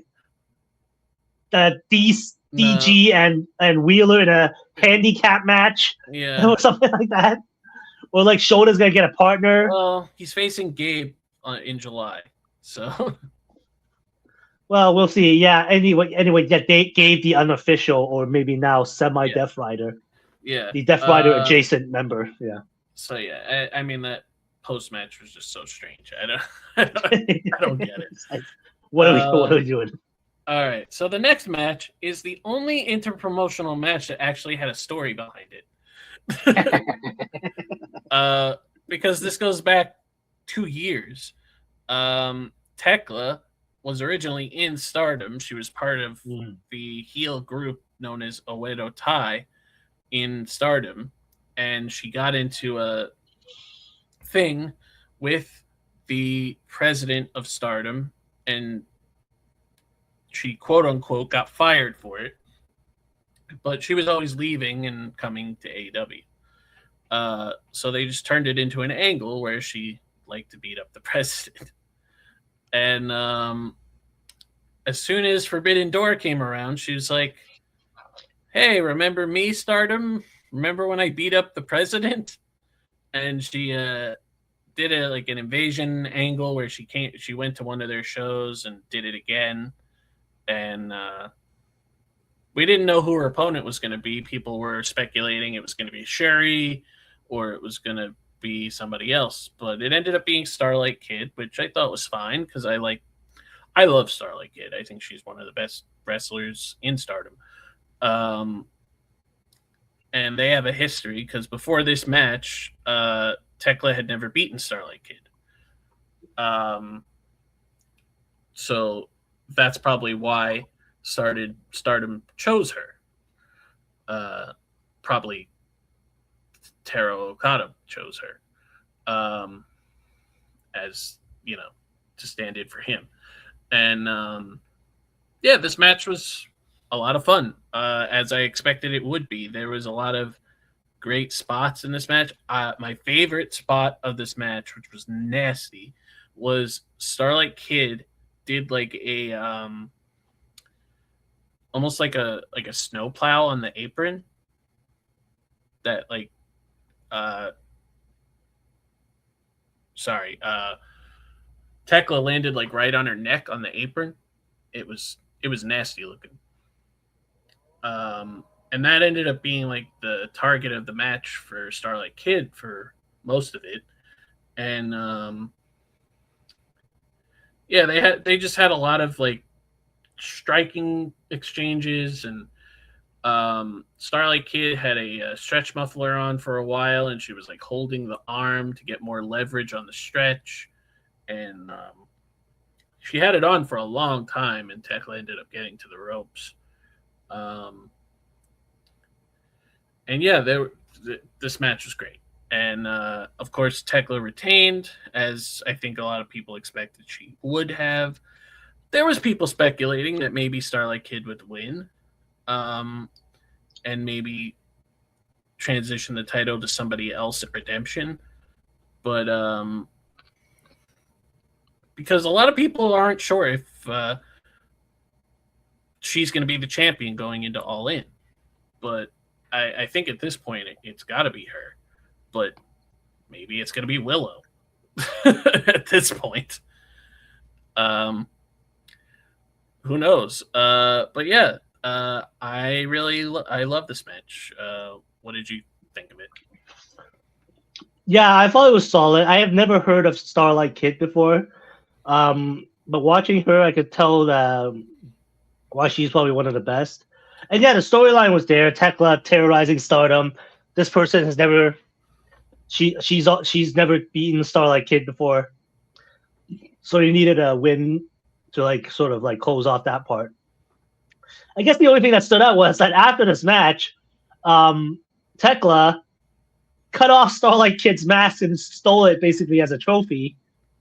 DG and Wheeler in a handicap match, or something like that, or like Shota's gonna get a partner. Well, he's facing Gabe in July, so. Well, we'll see. Yeah. Anyway, yeah, they gave the unofficial or maybe now semi-Death Rider. Yeah. The Death Rider adjacent member. Yeah. So yeah, I mean that post match was just so strange. I don't get it. Like, what are we doing? All right. So the next match is the only interpromotional match that actually had a story behind it. Because this goes back 2 years. Tekla was originally in Stardom. She was part of the heel group known as Oedo Tai in Stardom. And she got into a thing with the president of Stardom. And she, quote unquote, got fired for it. But she was always leaving and coming to AEW. So they just turned it into an angle where she liked to beat up the president. And as soon as Forbidden Door came around, she was like, hey, remember me, Stardom? Remember when I beat up the president? And she did an invasion angle where she went to one of their shows and did it again. And we didn't know who her opponent was going to be. People were speculating it was going to be Sherry or it was going to be somebody else, but it ended up being Starlight Kid, which I thought was fine because I love Starlight Kid. I think she's one of the best wrestlers in Stardom. And they have a history because before this match, Tekla had never beaten Starlight Kid. So that's probably why Stardom chose her. Probably Taro Okada chose her as, to stand in for him. And this match was a lot of fun, as I expected it would be. There was a lot of great spots in this match. My favorite spot of this match, which was nasty, was Starlight Kid did like a almost like a snowplow on the apron that Tekla landed like right on her neck on the apron. It was nasty looking. And that ended up being like the target of the match for Starlight Kid for most of it. And they just had a lot of like striking exchanges, and Starlight Kid had a stretch muffler on for a while, and she was like holding the arm to get more leverage on the stretch. And she had it on for a long time, and Tekla ended up getting to the ropes. And yeah, this match was great. And of course, Tekla retained, as I think a lot of people expected she would have. There was people speculating that maybe Starlight Kid would win, and maybe transition the title to somebody else at Redemption. But because a lot of people aren't sure if she's going to be the champion going into All In. But I think at this point, it's got to be her. But maybe it's going to be Willow at this point. Who knows? But yeah, I love this match. What did you think of it? Yeah, I thought it was solid. I have never heard of Starlight Kid before. But watching her, I could tell that why she's probably one of the best. And yeah, the storyline was there. Tekla terrorizing Stardom. This person has never she's never beaten Starlight Kid before. So you needed a win to like sort of like close off that part. I guess the only thing that stood out was that after this match, Tekla cut off Starlight Kid's mask and stole it basically as a trophy.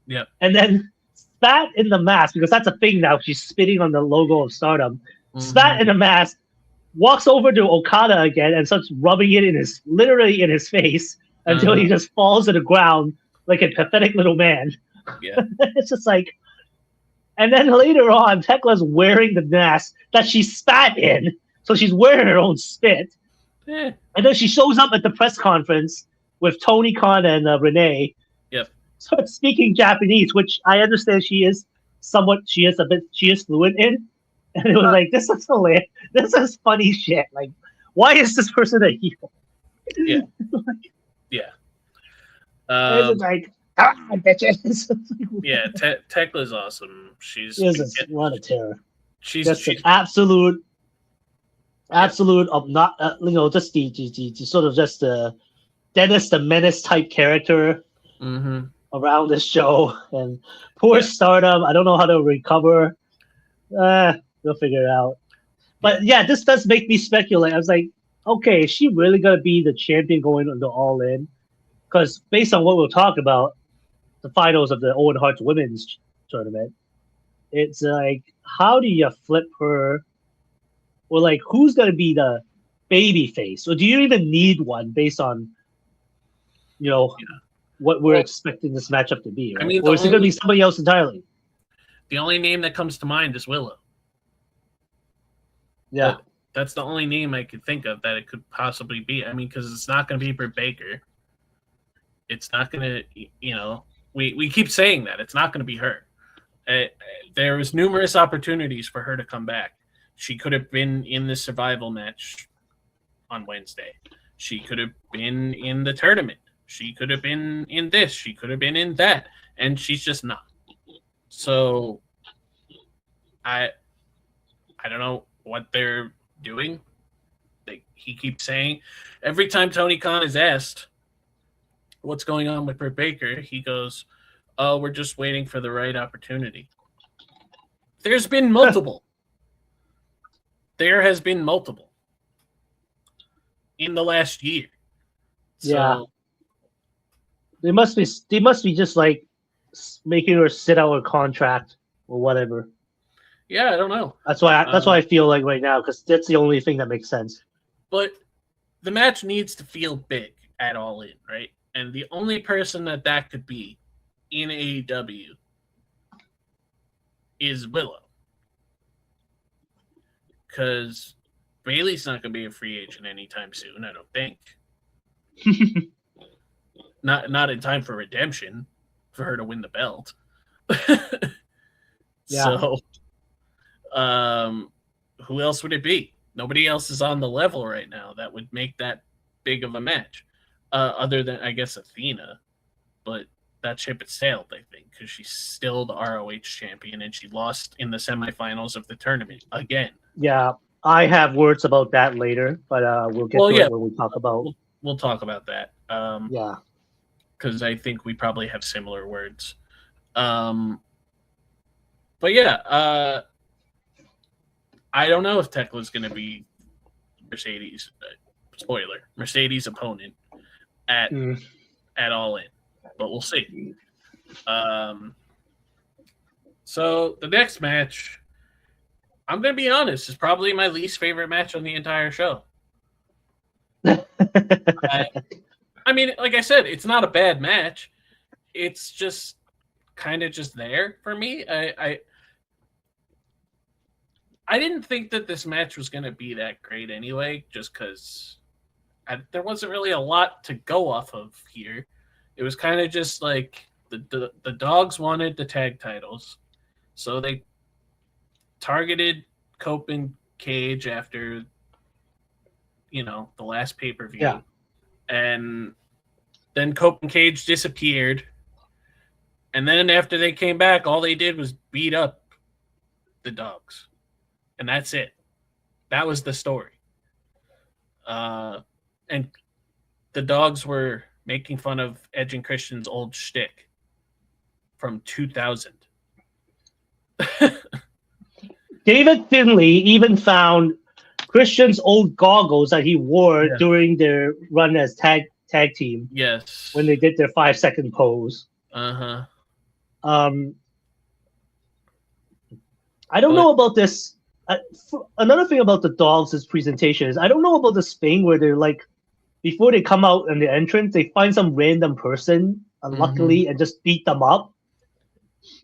Yeah. And then spat in the mask, because that's a thing now. She's spitting on the logo of Stardom. Spat in the mask, walks over to Okada again and starts rubbing it literally in his face until he just falls to the ground like a pathetic little man. Yeah. It's just like, and then later on, Tekla's wearing the mask that she spat in, so she's wearing her own spit. Yeah. And then she shows up at the press conference with Tony Khan and Renee. Yep. Starts speaking Japanese, which I understand she is fluent in. And it was like, this is hilarious. This is funny shit. Like, why is this person a heel? Yeah. Yeah. It's like, bitches. Yeah, Tekla's awesome. She's a lot of terror. She's an absolute of not just the sort of just the Dennis the Menace type character around this show. And poor Stardom, I don't know how to recover. We'll figure it out. But yeah, this does make me speculate. I was like, okay, is she really gonna be the champion going into All In? Because based on what we'll talk about, the finals of the Owen Hart Women's Tournament, it's like, how do you flip her? Or like, who's gonna be the baby face? Or do you even need one based on, what we're expecting this matchup to be? Right? I mean, or is it gonna be somebody else entirely? The only name that comes to mind is Willow. Yeah. That's the only name I could think of that it could possibly be. I mean, because it's not going to be Britt Baker. It's not going to, we keep saying that. It's not going to be her. There was numerous opportunities for her to come back. She could have been in the survival match on Wednesday. She could have been in the tournament. She could have been in this. She could have been in that. And she's just not. So I don't know what they're doing. He keeps saying, every time Tony Khan is asked what's going on with Britt Baker, he goes, "Oh, we're just waiting for the right opportunity." There's been multiple. There has been multiple in the last year. Yeah. They must be just like making her sit out her contract or whatever. Yeah, I don't know. That's why I feel like right now, because that's the only thing that makes sense. But the match needs to feel big at All In, right? And the only person that could be in AEW is Willow. Because Bayley's not going to be a free agent anytime soon, I don't think. Not in time for Redemption, for her to win the belt. Yeah. So, who else would it be? Nobody else is on the level right now that would make that big of a match, other than, I guess, Athena. But that ship has sailed, I think, because she's still the ROH champion, and she lost in the semifinals of the tournament again. Yeah, I have words about that later, but we'll get to it when we talk about. We'll talk about that. Yeah, because I think we probably have similar words. But yeah, I don't know if Tekla's going to be Mercedes. Spoiler: Mercedes' opponent at All In, but we'll see. So the next match, I'm going to be honest, is probably my least favorite match on the entire show. I mean, like I said, it's not a bad match. It's just kind of just there for me. I didn't think that this match was going to be that great anyway, just because there wasn't really a lot to go off of here. It was kind of just like the dogs wanted the tag titles, so they targeted Cope and Cage after, the last pay-per-view. Yeah. And then Cope and Cage disappeared. And then after they came back, all they did was beat up the dogs. And that's it. That was the story. And the dogs were making fun of Edge and Christian's old shtick from 2000. David Finlay even found Christian's old goggles that he wore during their run as tag team. Yes. When they did their 5-second pose. Uh-huh. I don't know about this. Another thing about the dogs' presentation is I don't know about this thing where they're like, before they come out in the entrance, they find some random person, unluckily, and just beat them up.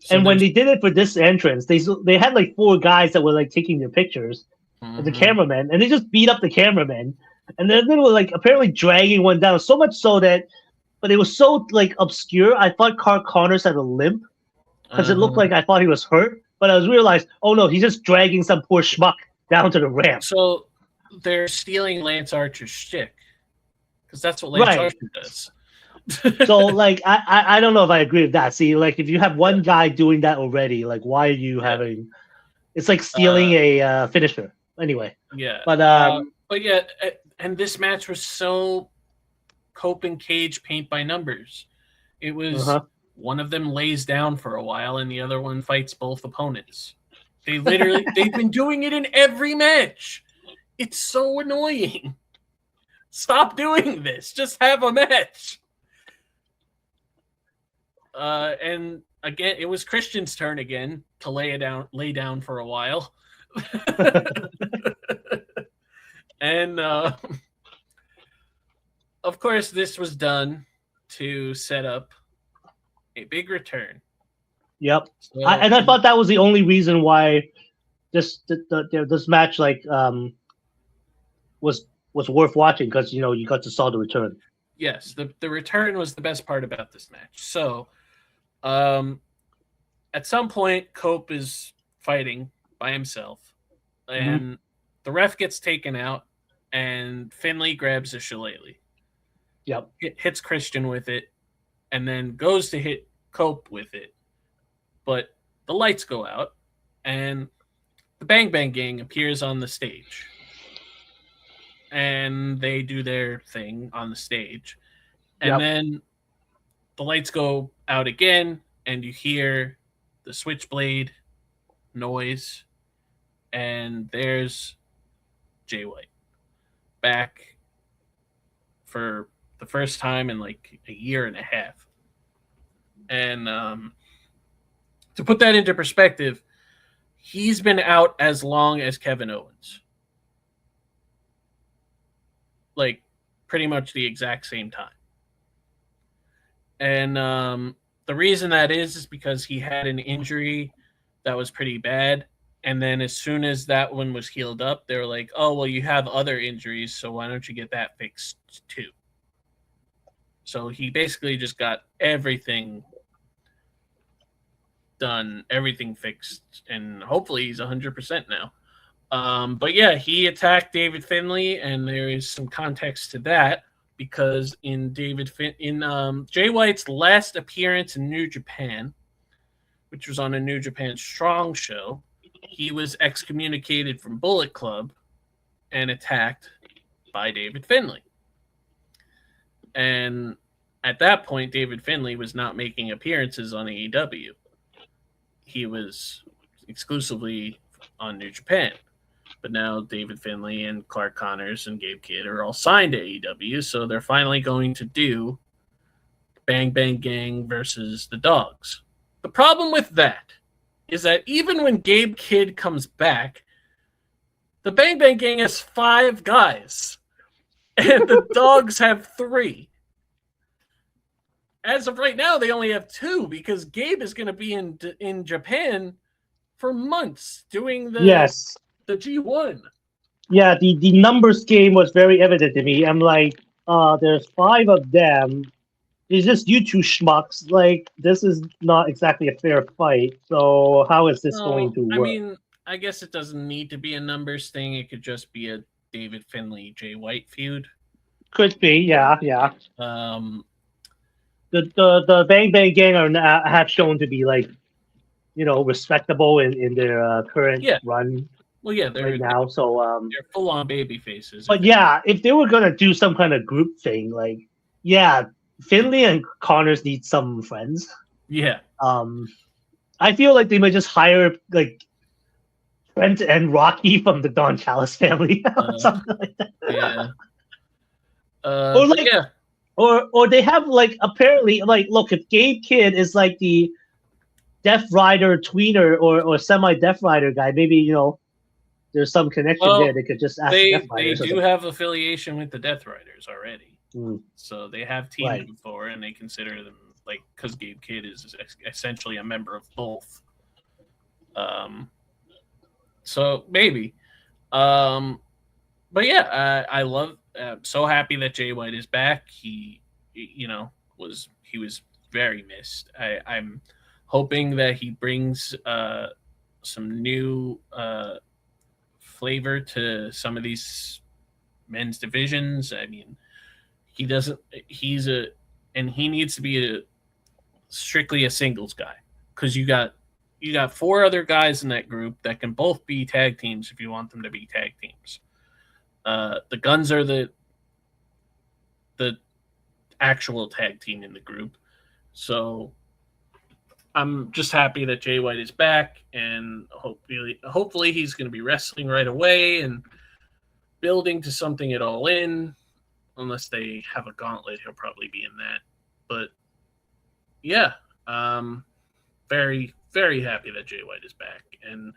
So and when they did it for this entrance, they had like 4 guys that were like taking their pictures, and the cameraman, and they just beat up the cameraman, and then they were like apparently dragging one down so much so that, but it was so like obscure. I thought Carl Connors had a limp because it looked like I thought he was hurt, but I was realized, oh no, he's just dragging some poor schmuck down to the ramp. So they're stealing Lance Archer's shtick because that's what Lance Archer does. So like I don't know if I agree with that. See, like if you have one guy doing that already, like why are you having? It's like stealing a finisher. Anyway. Yeah. But yeah, and this match was so Cope and Cage paint by numbers. It was one of them lays down for a while and the other one fights both opponents. They've been doing it in every match. It's so annoying. Stop doing this. Just have a match. And again, it was Christian's turn again to lay down for a while. And of course, this was done to set up a big return. Yep. So, I thought that was the only reason why this match was worth watching, because you got to saw the return. Yes, the return was the best part about this match. So at some point, Cope is fighting by himself, and the ref gets taken out, and Finlay grabs a shillelagh. Yep. Hits Christian with it, and then goes to hit Cope with it. But the lights go out, and the Bang Bang Gang appears on the stage. And they do their thing on the stage. And then the lights go out again, and you hear the switchblade noise, and there's Jay White back for the first time in like a year and a half. And to put that into perspective, he's been out as long as Kevin Owens. Like pretty much the exact same time. And the reason that is because he had an injury that was pretty bad. And then as soon as that one was healed up, they were like, oh, well, you have other injuries, so why don't you get that fixed too? So he basically just got everything done, everything fixed, and hopefully he's 100% now. But yeah, he attacked David Finlay, and there is some context to that because in Jay White's last appearance in New Japan, which was on a New Japan Strong show, he was excommunicated from Bullet Club and attacked by David Finlay. And at that point, David Finlay was not making appearances on AEW. He was exclusively on New Japan. But now David Finlay and Clark Connors and Gabe Kidd are all signed to AEW, so they're finally going to do Bang Bang Gang versus the Dogs. The problem with that is that even when Gabe Kidd comes back, the Bang Bang Gang has 5 guys, and the Dogs have 3. As of right now, they only have 2 because Gabe is going to be in Japan for months doing the G1. Yeah, the numbers game was very evident to me. I'm like, there's 5 of them. It's just you 2 schmucks. Like, this is not exactly a fair fight. So how is this going to work? I mean, I guess it doesn't need to be a numbers thing. It could just be a David Finlay, Jay White feud. Could be, yeah. The Bang Bang Gang have shown to be like, respectable in their current run. Well, yeah, they're right now. So they're full on baby faces. But yeah, if they were gonna do some kind of group thing, like Finlay and Connors need some friends. Yeah. I feel like they might just hire like Trent and Rocky from the Don Callis family, something like that. Yeah. Or they have like apparently like look, if Gabe Kidd is like the Death Rider tweener or semi Death Rider guy, maybe there's some connection there. They could just ask They do have affiliation with the Death Riders already. So they have teamed before, and they consider them like because Gabe Kidd is essentially a member of both. So maybe, but yeah, I love. So happy that Jay White is back. He was very missed. I'm hoping that he brings some new flavor to some of these men's divisions. I mean, he needs to be strictly a singles guy because you got 4 other guys in that group that can both be tag teams if you want them to be tag teams. The Guns are the actual tag team in the group. So I'm just happy that Jay White is back, and hopefully he's going to be wrestling right away and building to something at All In. Unless they have a gauntlet, he'll probably be in that. But yeah, very, very happy that Jay White is back. And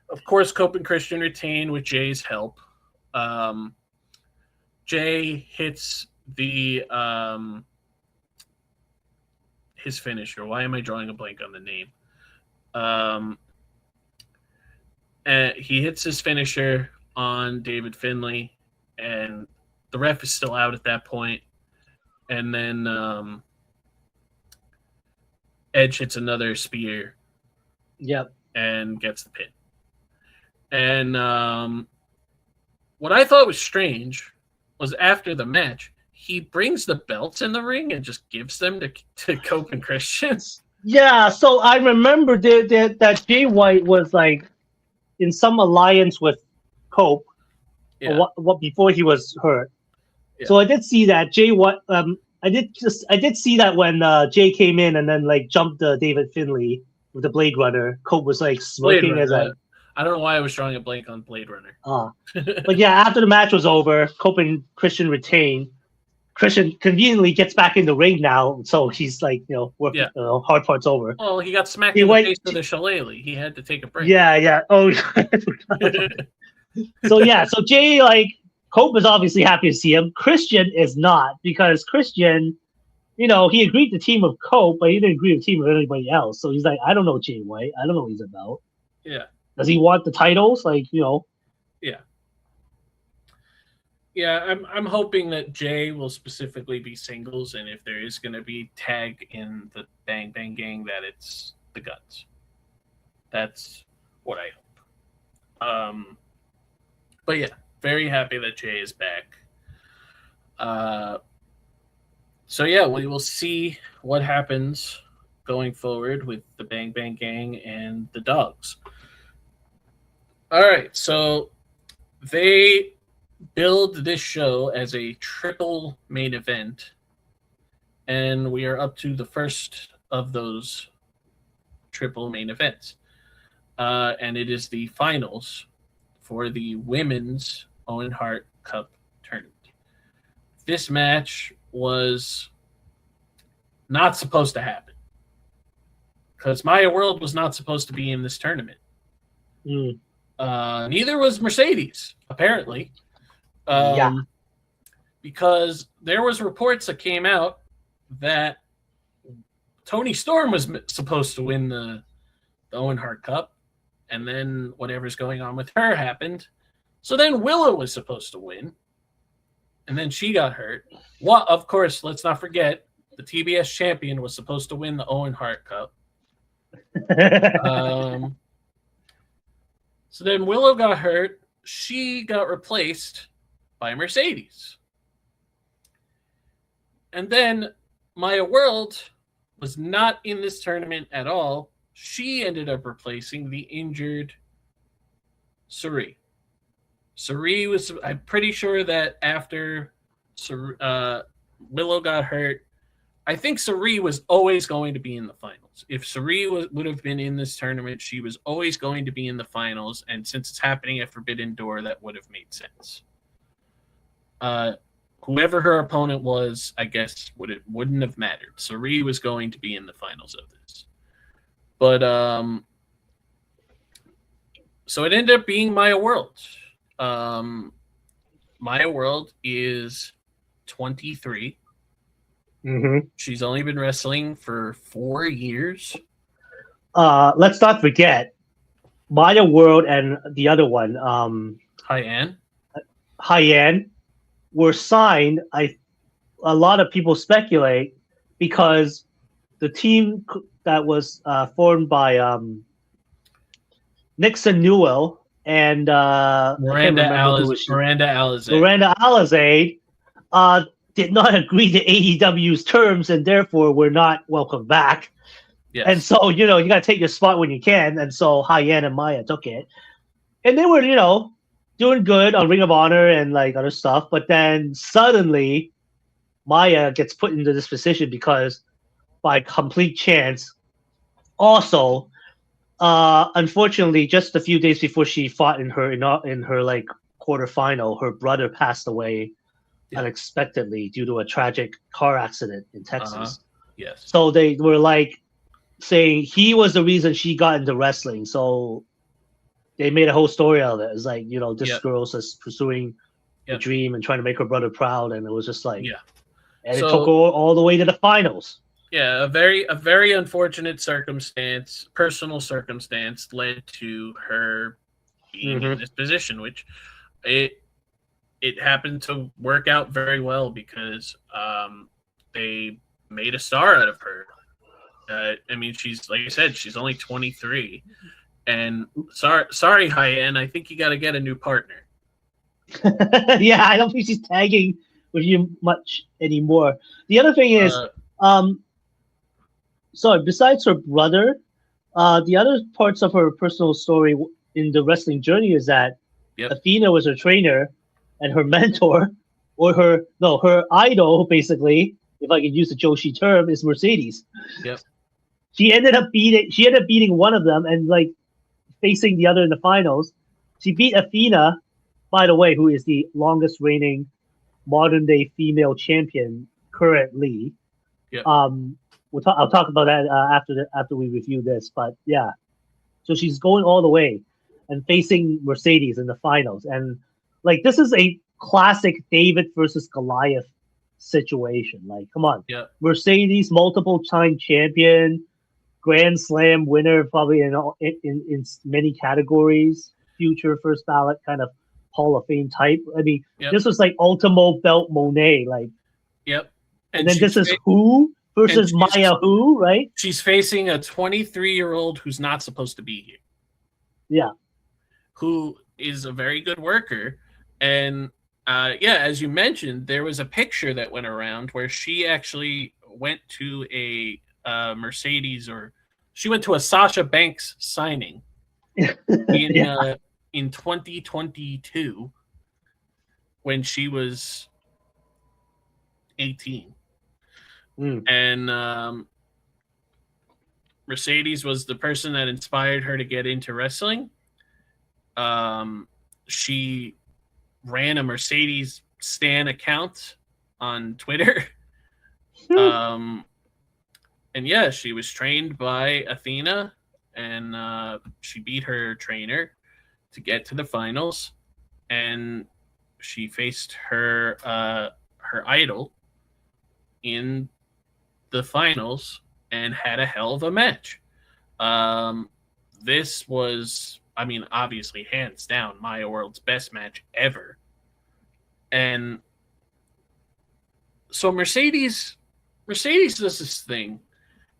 of course, Cope and Christian retain with Jay's help. Jay hits the his finisher. Why am I drawing a blank on the name? And he hits his finisher on David Finlay, and the ref is still out at that point. And then Edge hits another spear. Yep. And gets the pin. And what I thought was strange was after the match, he brings the belts in the ring and just gives them to Cope and Christian. Yeah, so I remember that Jay White was like in some alliance with Cope what before he was hurt. Yeah. So I did see that Jay White. I did see that when Jay came in and then like jumped David Finlay with the Blade Runner. Cope was like smirking as a. I don't know why I was drawing a blank on Blade Runner. But yeah, after the match was over, Cope and Christian retained. Christian conveniently gets back in the ring now, so he's like, hard part's over. Well, he got smacked in the face with a shillelagh. He had to take a break. Yeah. Oh, so Jay, like, Cope is obviously happy to see him. Christian is not, because Christian, he agreed to team with Cope, but he didn't agree to team with anybody else. So he's like, I don't know Jay White. I don't know what he's about. Yeah. Does he want the titles? Like, Yeah. Yeah, I'm hoping that Jay will specifically be singles, and if there is going to be tag in the Bang Bang Gang, that it's the Guns. That's what I hope. But yeah, very happy that Jay is back. So yeah, we will see what happens going forward with the Bang Bang Gang and the Dogs. All right, so they build this show as a triple main event, and we are up to the first of those triple main events. And it is the finals for the Women's Owen Hart Cup tournament. This match was not supposed to happen because Maya World was not supposed to be in this tournament. Neither was Mercedes, apparently. Because there was reports that came out that Toni Storm was supposed to win the Owen Hart Cup, and then whatever's going on with her happened. So then Willow was supposed to win, and then she got hurt. Well, of course, let's not forget, the TBS champion was supposed to win the Owen Hart Cup. So then Willow got hurt. She got replaced by Mercedes. And then Maya World was not in this tournament at all. She ended up replacing the injured Suri. Suri was, I'm pretty sure that after Willow got hurt, I think Suri was always going to be in the finals. If Suri would have been in this tournament, she was always going to be in the finals. And since it's happening at Forbidden Door, that would have made sense. Whoever her opponent was, I guess, wouldn't have mattered. Suri was going to be in the finals of this. But, so it ended up being Maya World. Maya World is 23. Mm-hmm. She's only been wrestling for 4 years. Let's not forget, Maya World and the other one, Hyan, were signed. A lot of people speculate because the team that was formed by Nixon Newell and Miranda Alizade did not agree to AEW's terms and therefore were not welcome back. Yes. And so, you got to take your spot when you can. And so Hyan and Maya took it. And they were, doing good on Ring of Honor and like other stuff. But then suddenly Maya gets put into this position because by complete chance, also, unfortunately, just a few days before she fought in her like quarterfinal, her brother passed away unexpectedly due to a tragic car accident in Texas. Yes. So they were like saying he was the reason she got into wrestling. So they made a whole story out of it. It's like, this girl's just pursuing a dream and trying to make her brother proud, and it was just like, and it took her all the way to the finals. Yeah, a very unfortunate circumstance, personal circumstance, led to her being in this position, which it happened to work out very well because they made a star out of her. I mean, she's, like I said, she's only 23, and sorry, Hyan, I think you got to get a new partner. Yeah, I don't think she's tagging with you much anymore. The other thing is, besides her brother, the other parts of her personal story in the wrestling journey is that Athena was her trainer and her mentor, or her idol, basically, if I could use the Joshi term, is Mercedes. Yep. She ended up beating one of them and like facing the other in the finals. She beat Athena, by the way, who is the longest reigning modern day female champion currently. Yep. I'll talk about that after we review this, but yeah. So she's going all the way and facing Mercedes in the finals, and like this is a classic David versus Goliath situation. Like, come on, Mercedes, multiple time champion, Grand Slam winner, probably in many categories, future first ballot kind of Hall of Fame type. I mean, this was like Ultimo Belt Monet, like. Yep. And then this is who versus Maya who, right? She's facing a 23-year-old who's not supposed to be here. Yeah. Who is a very good worker. And as you mentioned, there was a picture that went around where she actually went to a Mercedes, or she went to a Sasha Banks signing in 2022. when she was 18. Mm. And Mercedes was the person that inspired her to get into wrestling. She ran a Mercedes Stan account on Twitter. And yeah, she was trained by Athena, and she beat her trainer to get to the finals, and she faced her idol in the finals and had a hell of a match. This was, I mean, obviously, hands down, Maya World's best match ever. And so Mercedes does this thing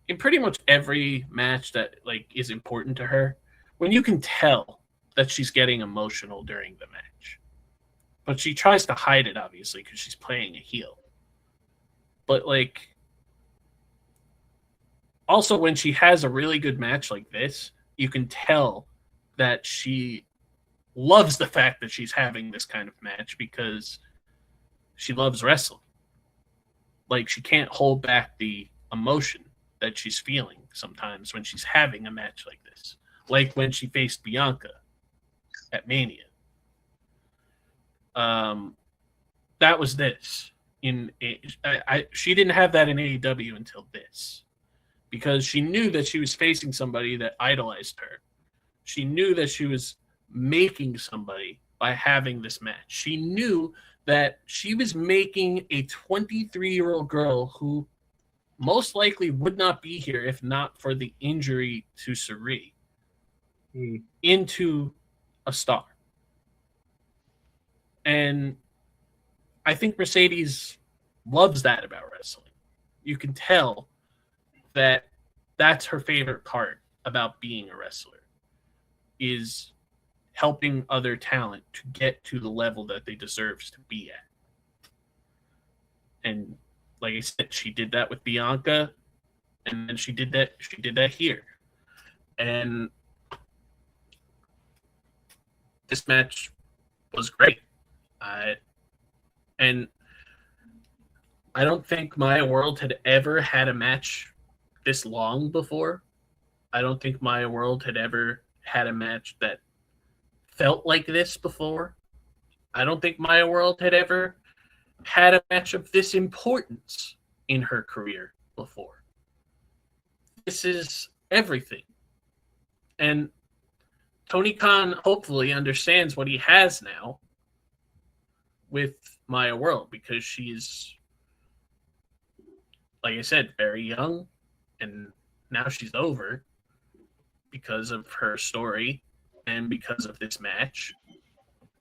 in pretty much every match that like is important to her, when you can tell that she's getting emotional during the match. But she tries to hide it, obviously, because she's playing a heel. But like, also when she has a really good match like this, you can tell that she loves the fact that she's having this kind of match because she loves wrestling. Like, she can't hold back the emotion that she's feeling sometimes when she's having a match like this. Like when she faced Bianca at Mania. That was this. She didn't have that in AEW until this, because she knew that she was facing somebody that idolized her. She knew that she was making somebody by having this match. She knew that she was making a 23-year-old girl who most likely would not be here if not for the injury to Suri into a star. And I think Mercedes loves that about wrestling. You can tell that that's her favorite part about being a wrestler, is helping other talent to get to the level that they deserve to be at. And like I said, she did that with Bianca, and then she did that here. And this match was great. And I don't think Maya World had ever had a match this long before. I don't think Maya World had ever had a match that felt like this before. I don't think Maya World had ever had a match of this importance in her career before. This is everything. And Tony Khan hopefully understands what he has now with Maya World, because she's, like I said, very young, and now she's over because of her story and because of this match.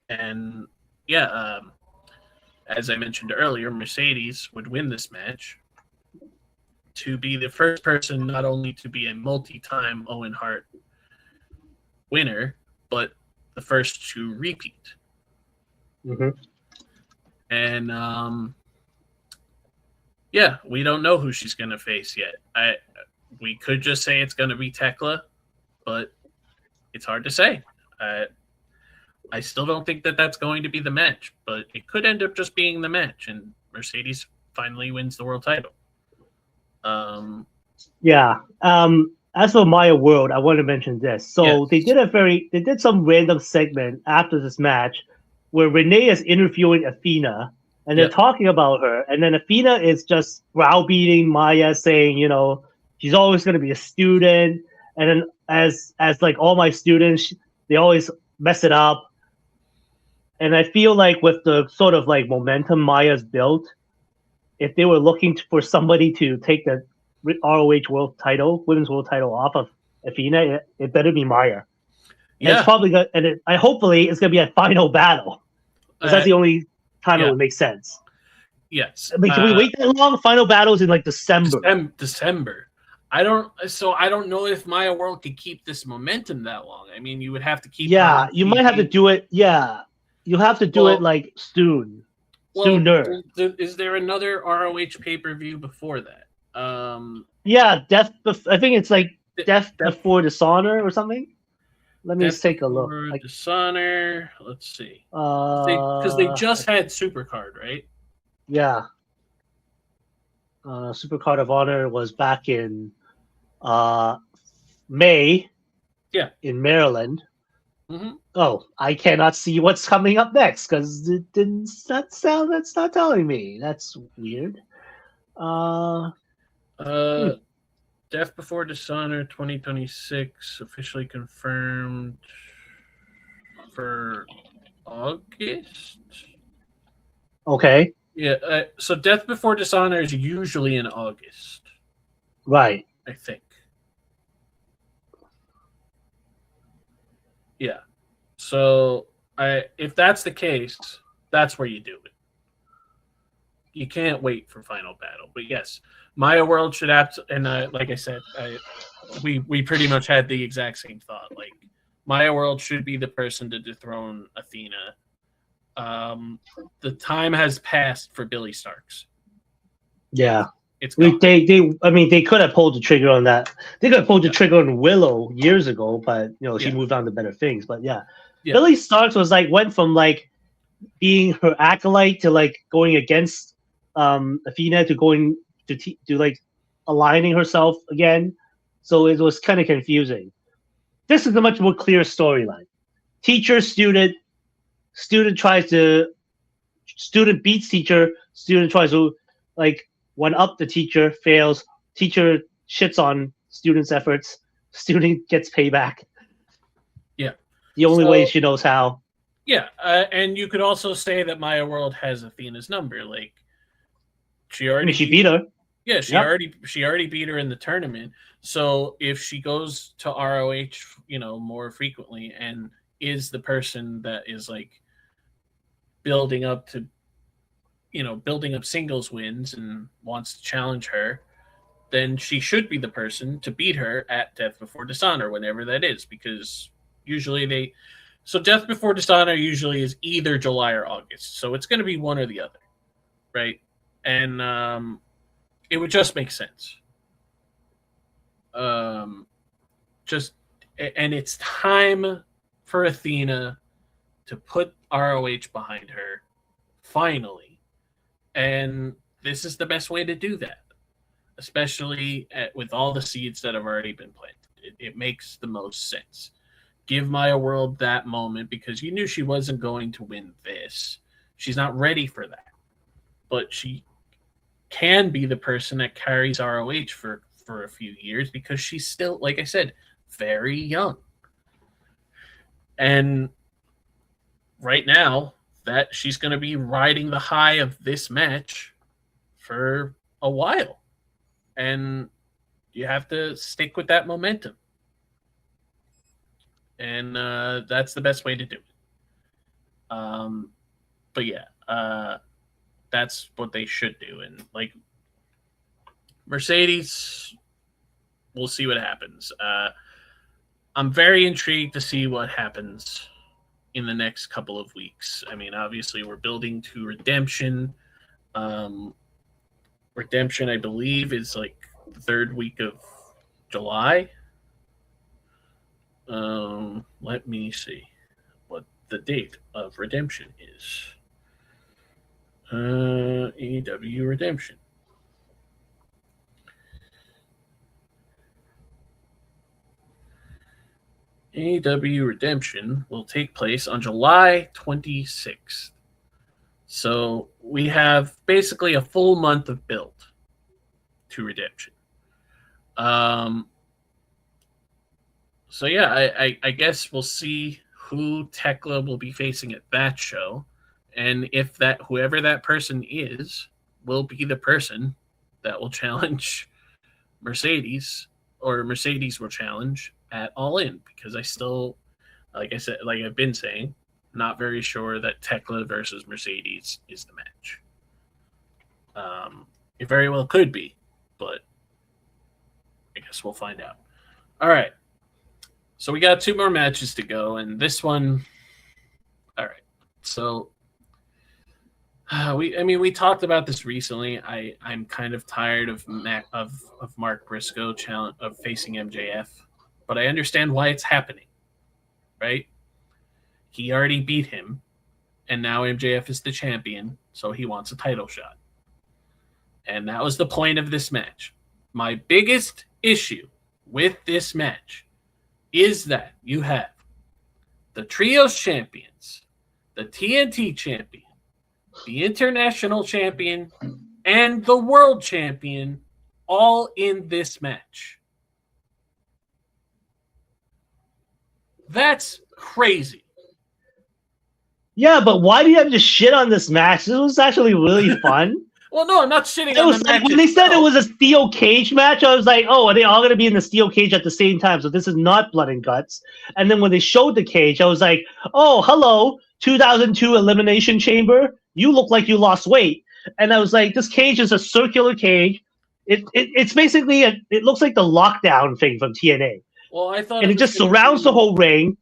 And yeah, as I mentioned earlier, Mercedes would win this match to be the first person not only to be a multi-time Owen Hart winner, but the first to repeat. Mm-hmm. And yeah, we don't know who she's going to face yet. We could just say it's going to be Tekla, but it's hard to say. I still don't think that that's going to be the match, but it could end up just being the match, and Mercedes finally wins the world title. Yeah. As for Maya World, I want to mention this. So yes. they did some random segment after this match where Renee is interviewing Athena, and they're talking about her, and then Athena is just browbeating Maya, saying, you know, she's always going to be a student, and then as like all my students, they always mess it up. And I feel like with the sort of like momentum Maya's built, if they were looking for somebody to take the ROH world title, women's world title off of Athena, it better be Maya. Yeah. And it's probably going to, and hopefully it's going to be a final battle. Because that's the only time it would make sense. Yes. I mean, can we wait that long? Final battles in like December. December. I don't know if Maya World could keep this momentum that long. I mean, you would have to keep. Yeah, you might have to do it. Yeah, you have to do it like soon. Sooner. Is there another ROH pay-per-view before that? Yeah, Death. I think it's like Death Before Dishonor or something. Let me take a look. Dishonor. Let's see. Because they just had Supercard, right? Yeah. Supercard of Honor was back in May. Yeah. In Maryland. Mm-hmm. Oh, I cannot see what's coming up next because it didn't. That's not telling me. That's weird. Death Before Dishonor 2026 officially confirmed for August. Okay. Yeah. So Death Before Dishonor is usually in August. Right. I think. Yeah. So if that's the case, that's where you do it. You can't wait for Final Battle. But yes, Maya World should and like I said, we pretty much had the exact same thought. Like Maya World should be the person to dethrone Athena. The time has passed for Billy Starks. Yeah. It's gone. They could have pulled the trigger on that. They could have pulled the trigger on Willow years ago, but she moved on to better things. But yeah. Billy Starks was went from being her acolyte to going against Athena to going to aligning herself again. So it was kind of confusing. This is a much more clear storyline. Teacher, student beats teacher, student tries to one up the teacher, fails, teacher shits on student's efforts, student gets payback. Yeah. The only way she knows how. Yeah, and you could also say that Maya World has Athena's number. Like, she beat her. Yeah, she already beat her in the tournament. So if she goes to ROH, more frequently and is the person that is building up singles wins and wants to challenge her, then she should be the person to beat her at Death Before Dishonor, whenever that is, because usually So Death Before Dishonor usually is either July or August. So it's going to be one or the other, right? And it would just make sense. And it's time for Athena to put ROH behind her, finally. And this is the best way to do that, especially with all the seeds that have already been planted. It makes the most sense. Give Maya World that moment because you knew she wasn't going to win this. She's not ready for that. But she can be the person that carries ROH for a few years because she's still, like I said, very young. And right now, that she's going to be riding the high of this match for a while. And you have to stick with that momentum. And that's the best way to do it. But yeah, that's what they should do. And Mercedes, we'll see what happens. I'm very intrigued to see what happens in the next couple of weeks. I mean, obviously, we're building to Redemption. Redemption, I believe, is the third week of July. Let me see what the date of Redemption is. AEW Redemption. AEW Redemption will take place on July 26th. So we have basically a full month of build to Redemption. So yeah, I guess we'll see who Tekla will be facing at that show, and if whoever that person is will be the person that will challenge Mercedes, or Mercedes will challenge at All In, because I still, like I said, like I've been saying, not very sure that Tekla versus Mercedes is the match. It very well could be, but I guess we'll find out. All right. So we got 2 more matches to go, and this one. All right. So we talked about this recently. I'm kind of tired of Mark Briscoe of facing MJF, but I understand why it's happening. right? He already beat him, and now MJF is the champion, so he wants a title shot. And that was the point of this match. My biggest issue with this match is that you have the Trios champions, the TNT champion, the international champion, and the world champion all in this match. That's crazy. Yeah, but why do you have to shit on this match? This was actually really fun. Well, no, I'm not shitting It on was the like match when they said it itself. was a steel cage match, I was like, oh, are they all going to be in the steel cage at the same time? So this is not blood and guts. And then when they showed the cage, I was like, oh, hello, 2002 Elimination Chamber. You look like you lost weight. And I was like, this cage is a circular cage. It's basically it looks like the lockdown thing from TNA. Well, I thought And it just surrounds the whole ring.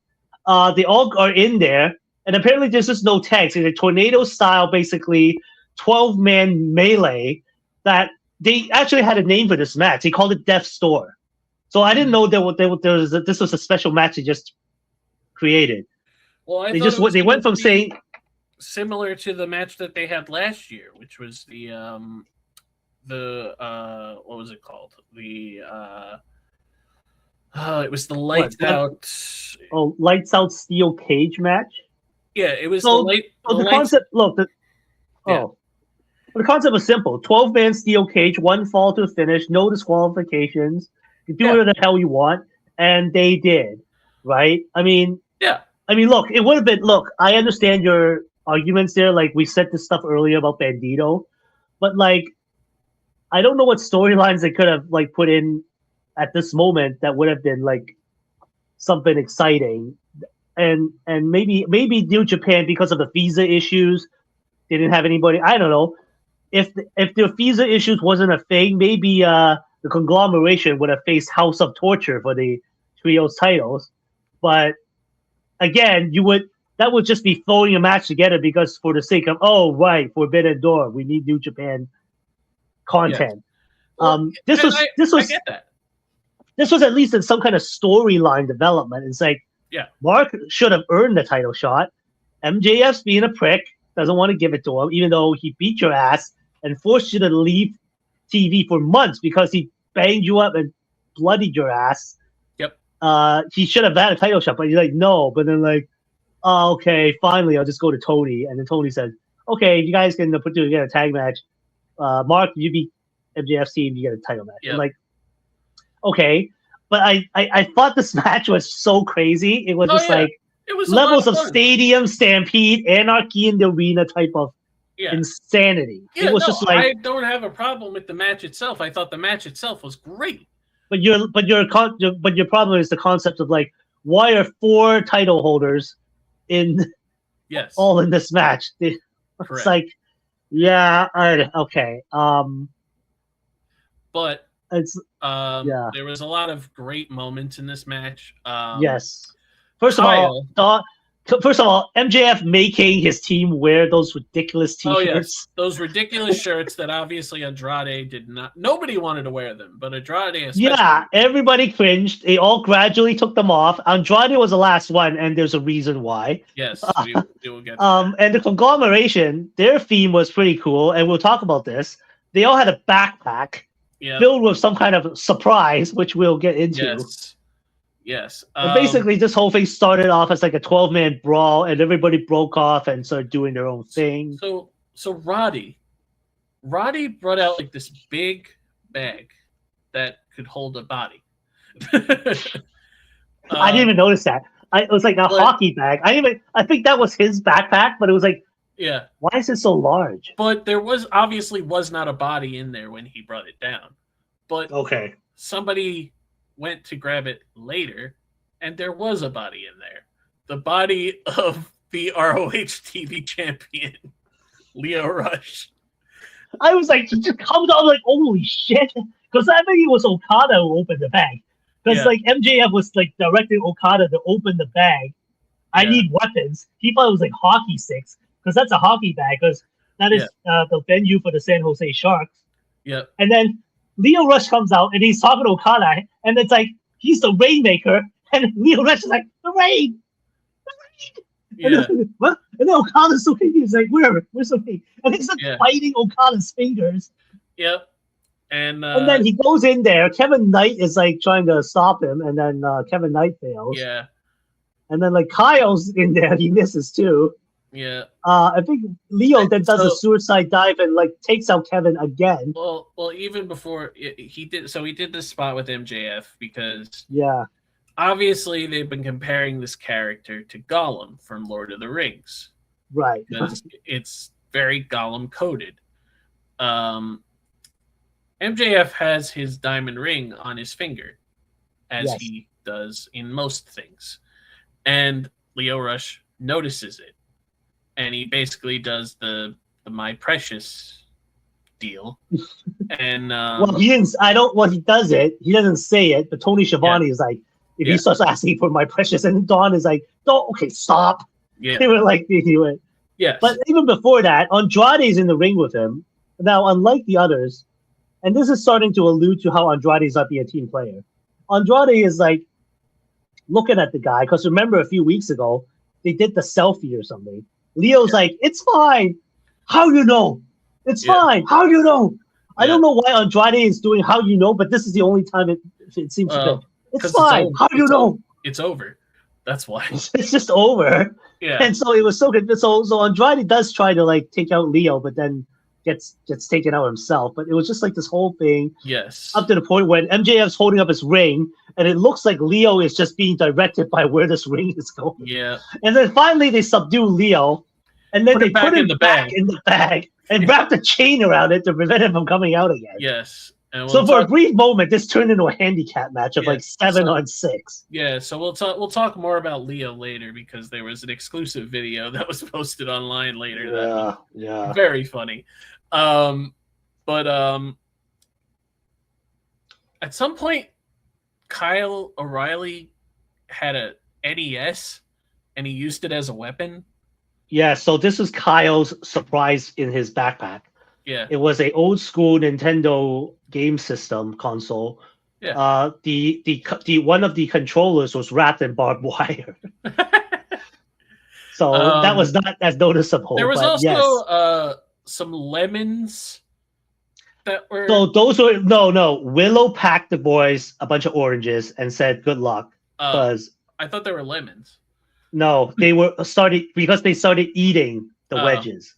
They all are in there. And apparently there's just no tags. It's a tornado style, basically 12-man melee that they actually had a name for this match. They called it Death's Door. So I didn't know this was a special match they just created. Well, They went from saying similar to the match that they had last year, which was the what was it called? It was the lights out. Oh, lights out steel cage match. Yeah, it was the concept. Look, the concept was simple: 12-man steel cage, one fall to the finish, no disqualifications. You do whatever the hell you want, and they did, right? I mean, look, it would have been. Look, I understand your arguments there. Like we said this stuff earlier about Bandito, but like, I don't know what storylines they could have like put in at this moment that would have been like something exciting. And maybe New Japan, because of the visa issues, they didn't have anybody. I don't know if the visa issues wasn't a thing. Maybe the conglomeration would have faced House of Torture for the trios titles. But again, that would just be throwing a match together because for the sake of Forbidden Door, we need New Japan content. Yes. Well, this was I get that. This was at least in some kind of storyline development. It's like. Yeah, Mark should have earned the title shot. MJF's being a prick, doesn't want to give it to him, even though he beat your ass and forced you to leave TV for months because he banged you up and bloodied your ass. Yep. He should have had a title shot, but he's like, no. But then like, oh, okay, finally, I'll just go to Tony. And then Tony said, okay, you guys can put together a tag match. Mark, you beat MJF's team, you get a title match. Yep. I'm like, okay. But I thought this match was so crazy. It was it was levels of stadium stampede, anarchy in the arena type of insanity. Yeah, it was just like I don't have a problem with the match itself. I thought the match itself was great. But your problem is the concept of like, why are 4 title holders all in this match? It's like, okay. But it's there was a lot of great moments in this match. Yes. First of all, MJF making his team wear those ridiculous T-shirts. Oh, yes. Those ridiculous shirts that obviously Andrade did not. Nobody wanted to wear them, but Andrade especially. Yeah, everybody cringed. They all gradually took them off. Andrade was the last one, and there's a reason why. Yes, we will get to that. And the conglomeration, their theme was pretty cool, and we'll talk about this. They all had a backpack. Filled with some kind of surprise, which we'll get into. Yes. And basically, this whole thing started off as like a 12-man brawl, and everybody broke off and started doing their own thing. So Roddy brought out like this big bag that could hold a body. I didn't even notice that. It was like a hockey bag. I think that was his backpack, but it was like, why is it so large? But there was obviously not a body in there when he brought it down. But somebody went to grab it later, and there was a body in there. The body of the ROH TV champion, Leo Rush. I was like, it just comes out like, holy shit. Because I think it was Okada who opened the bag. Because like MJF was like directing Okada to open the bag. I need weapons. He thought it was like hockey sticks. Because that's a hockey bag, because that is the venue for the San Jose Sharks. Yeah. And then Leo Rush comes out, and he's talking to Okada, and it's like, he's the Rainmaker, and Leo Rush is like, the Rain! Yeah. What? And then Okada's so confused. He's like, where's Something? And he's like Yeah. biting Okada's fingers. Yep. And then he goes in there. Kevin Knight is like trying to stop him, and then Kevin Knight fails. yeah. And then like Kyle's in there, he misses too. Yeah. I think Leo then does a So- suicide dive and like takes out Kevin again. Well, even before he did this spot with MJF because Yeah. obviously they've been comparing this character to Gollum from Lord of the Rings. Right. Because it's very Gollum coded. MJF has his diamond ring on his finger, as Yes. he does in most things. And Leo Rush notices it. And he basically does the My Precious deal. And Well, he didn't. I don't. Well, he does it. He doesn't say it, but Tony Schiavone is like, if he starts asking for My Precious, and Don is like, "Don't. Okay, stop." Yeah. They were like, he went. Yes. But even before that, Andrade's in the ring with him. Now, unlike the others, and this is starting to allude to how Andrade's not being a team player. Andrade is like looking at the guy because remember a few weeks ago they did the selfie or something. Leo's like, "It's fine. How you know? It's fine. How you know?" I don't know why Andrade is doing how you know, but this is the only time it seems to be. It's fine. How you know? It's over. That's why. It's just over. Yeah. And so it was so good. So Andrade does try to like take out Leo, but then gets taken out himself. But it was just like this whole thing. Yes. Up to the point when MJF's holding up his ring, and it looks like Leo is just being directed by where this ring is going. Yeah. And then finally they subdue Leo, and then they put him back in the bag and wrap a chain around it to prevent him from coming out again. Yes. And So for a brief moment, this turned into a handicap match of like 7-on-6. Yeah, so we'll talk more about Leo later because there was an exclusive video that was posted online later. That was very funny. But at some point, Kyle O'Reilly had a NES and he used it as a weapon. Yeah, so this was Kyle's surprise in his backpack. Yeah. It was a old school Nintendo game system console. Yeah. The one of the controllers was wrapped in barbed wire. So that was not as noticeable. There was but also some lemons that were. So those were no. Willow packed the boys a bunch of oranges and said, "Good luck." Because I thought they were lemons. No, they were started because they started eating the wedges.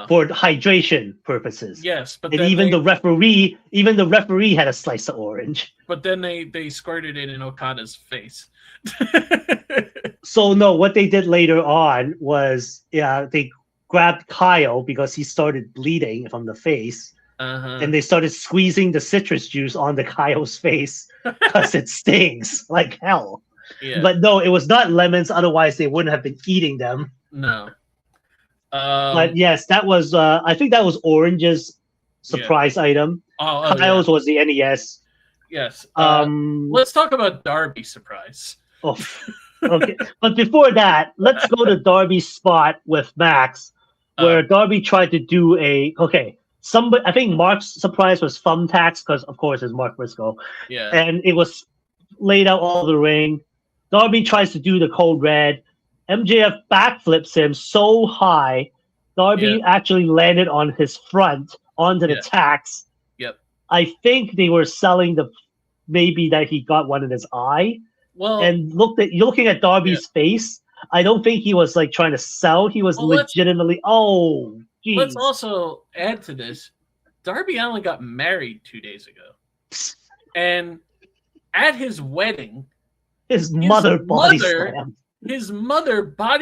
For hydration purposes. Yes, but and even the referee had a slice of orange. But then they squirted it in Okada's face. So no, what they did later on was they grabbed Kyle because he started bleeding from the face, and they started squeezing the citrus juice onto Kyle's face because it stings like hell. Yeah. But no, it was not lemons. Otherwise, they wouldn't have been eating them. No. But yes, that was I think that was Orange's surprise item. Kyle's was the NES. Yes. Let's talk about Darby's surprise. Oh, okay. But before that, let's go to Darby's spot with Max, where Darby tried to do I think Mark's surprise was thumbtacks because of course it's Mark Briscoe. Yeah. And it was laid out all the ring. Darby tries to do the cold red. MJF backflips him so high, Darby actually landed on his front onto the tacks. Yep. I think they were selling maybe that he got one in his eye. Well, and looking at Darby's face, I don't think he was like trying to sell. He was legitimately. Geez. Let's also add to this: Darby Allin got married 2 days ago, and at his wedding, his mother body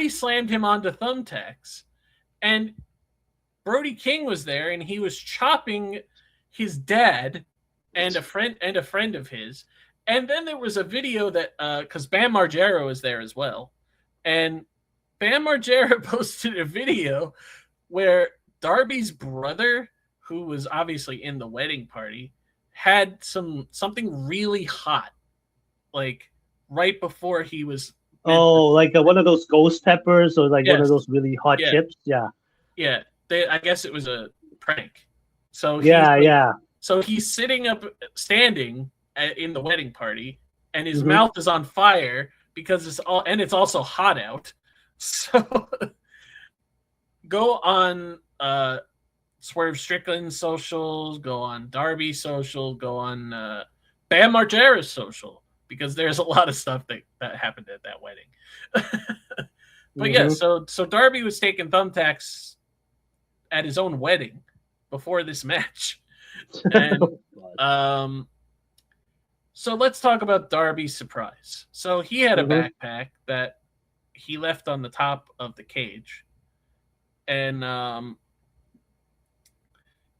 slammed him onto thumbtacks, and Brody King was there, and he was chopping his dad and a friend of his. And then there was a video that because Bam Margera was there as well, and Bam Margera posted a video where Darby's brother, who was obviously in the wedding party, had something really hot, like right before he was. Like one of those ghost peppers or like one of those really hot chips. Yeah. Yeah. I guess it was a prank. So So he's standing in the wedding party, and his mouth is on fire because it's also hot out. So go on Swerve Strickland's socials, go on Darby's social, go on Bam Margera's social, because there's a lot of stuff that happened at that wedding. But yeah, so Darby was taking thumbtacks at his own wedding before this match. And so let's talk about Darby's surprise. So he had a backpack that he left on the top of the cage. And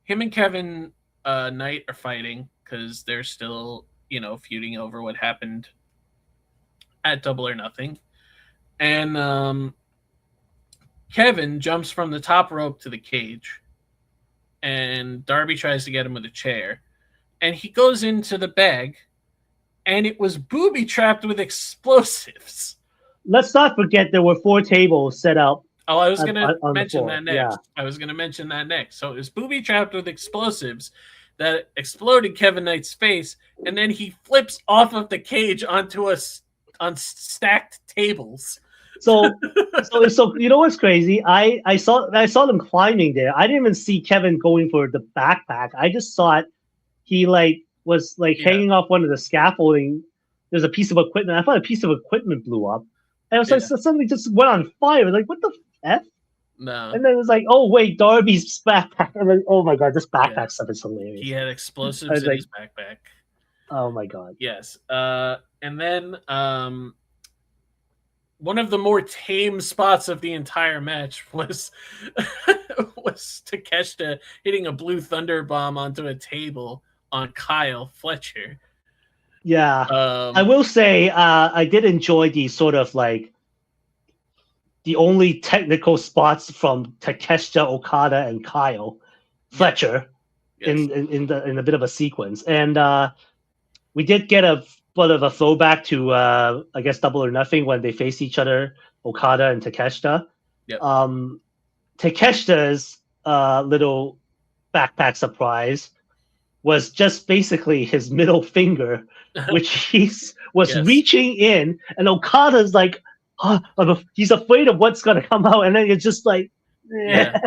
him and Kevin Knight are fighting because they're still, feuding over what happened at Double or Nothing. And Kevin jumps from the top rope to the cage, and Darby tries to get him with a chair. And he goes into the bag, and it was booby-trapped with explosives. Let's not forget there were 4 tables set up. Oh, I was going to mention that next. Yeah. I was going to mention that next. So it was booby-trapped with explosives that exploded Kevin Knight's face, and then he flips off of the cage onto on stacked tables. So you know what's crazy? I saw them climbing there. I didn't even see Kevin going for the backpack. I just thought he was hanging off one of the scaffolding. There's a piece of equipment. I thought a piece of equipment blew up, and it was like suddenly just went on fire. Like, what the F? No. And then it was like, oh wait, Darby's backpack. I'm like, oh my god, this backpack stuff is hilarious. He had explosives in his backpack. Oh my god. Yes. And then one of the more tame spots of the entire match was Takeshita hitting a blue thunder bomb onto a table on Kyle Fletcher. Yeah. I will say I did enjoy the sort of the only technical spots from Takeshita, Okada, and Kyle Fletcher in a bit of a sequence. And we did get a bit of a throwback to I guess Double or Nothing when they faced each other, Okada and Takeshita. Yep. Takeshita's little backpack surprise was just basically his middle finger, which he was reaching in, and Okada's like, he's afraid of what's gonna come out, and then it's just like, yeah.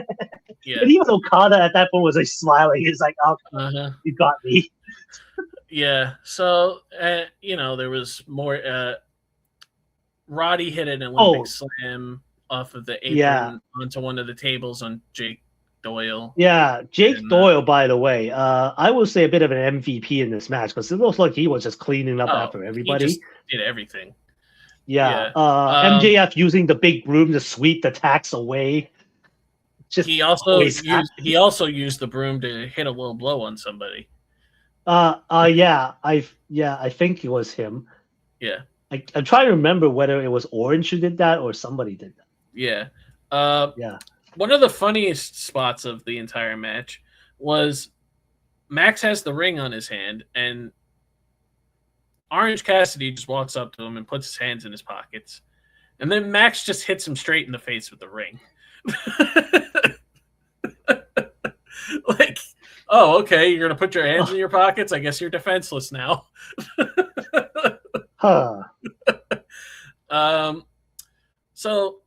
And even Okada at that point was like smiling. He's like, "Oh, you got me." Yeah. So there was more. Roddy hit an Olympic slam off of the apron onto one of the tables on Jake Doyle. Yeah, Jake Doyle, by the way, I will say a bit of an MVP in this match because it looks like he was just cleaning up after everybody. He just did everything. Yeah. MJF using the big broom to sweep the tacks away. He also used the broom to hit a low blow on somebody. I think it was him. Yeah. I'm trying to remember whether it was Orange who did that or somebody did that. Yeah. One of the funniest spots of the entire match was Max has the ring on his hand, and Orange Cassidy just walks up to him and puts his hands in his pockets. And then Max just hits him straight in the face with the ring. Like, oh, okay, you're going to put your hands in your pockets? I guess you're defenseless now. So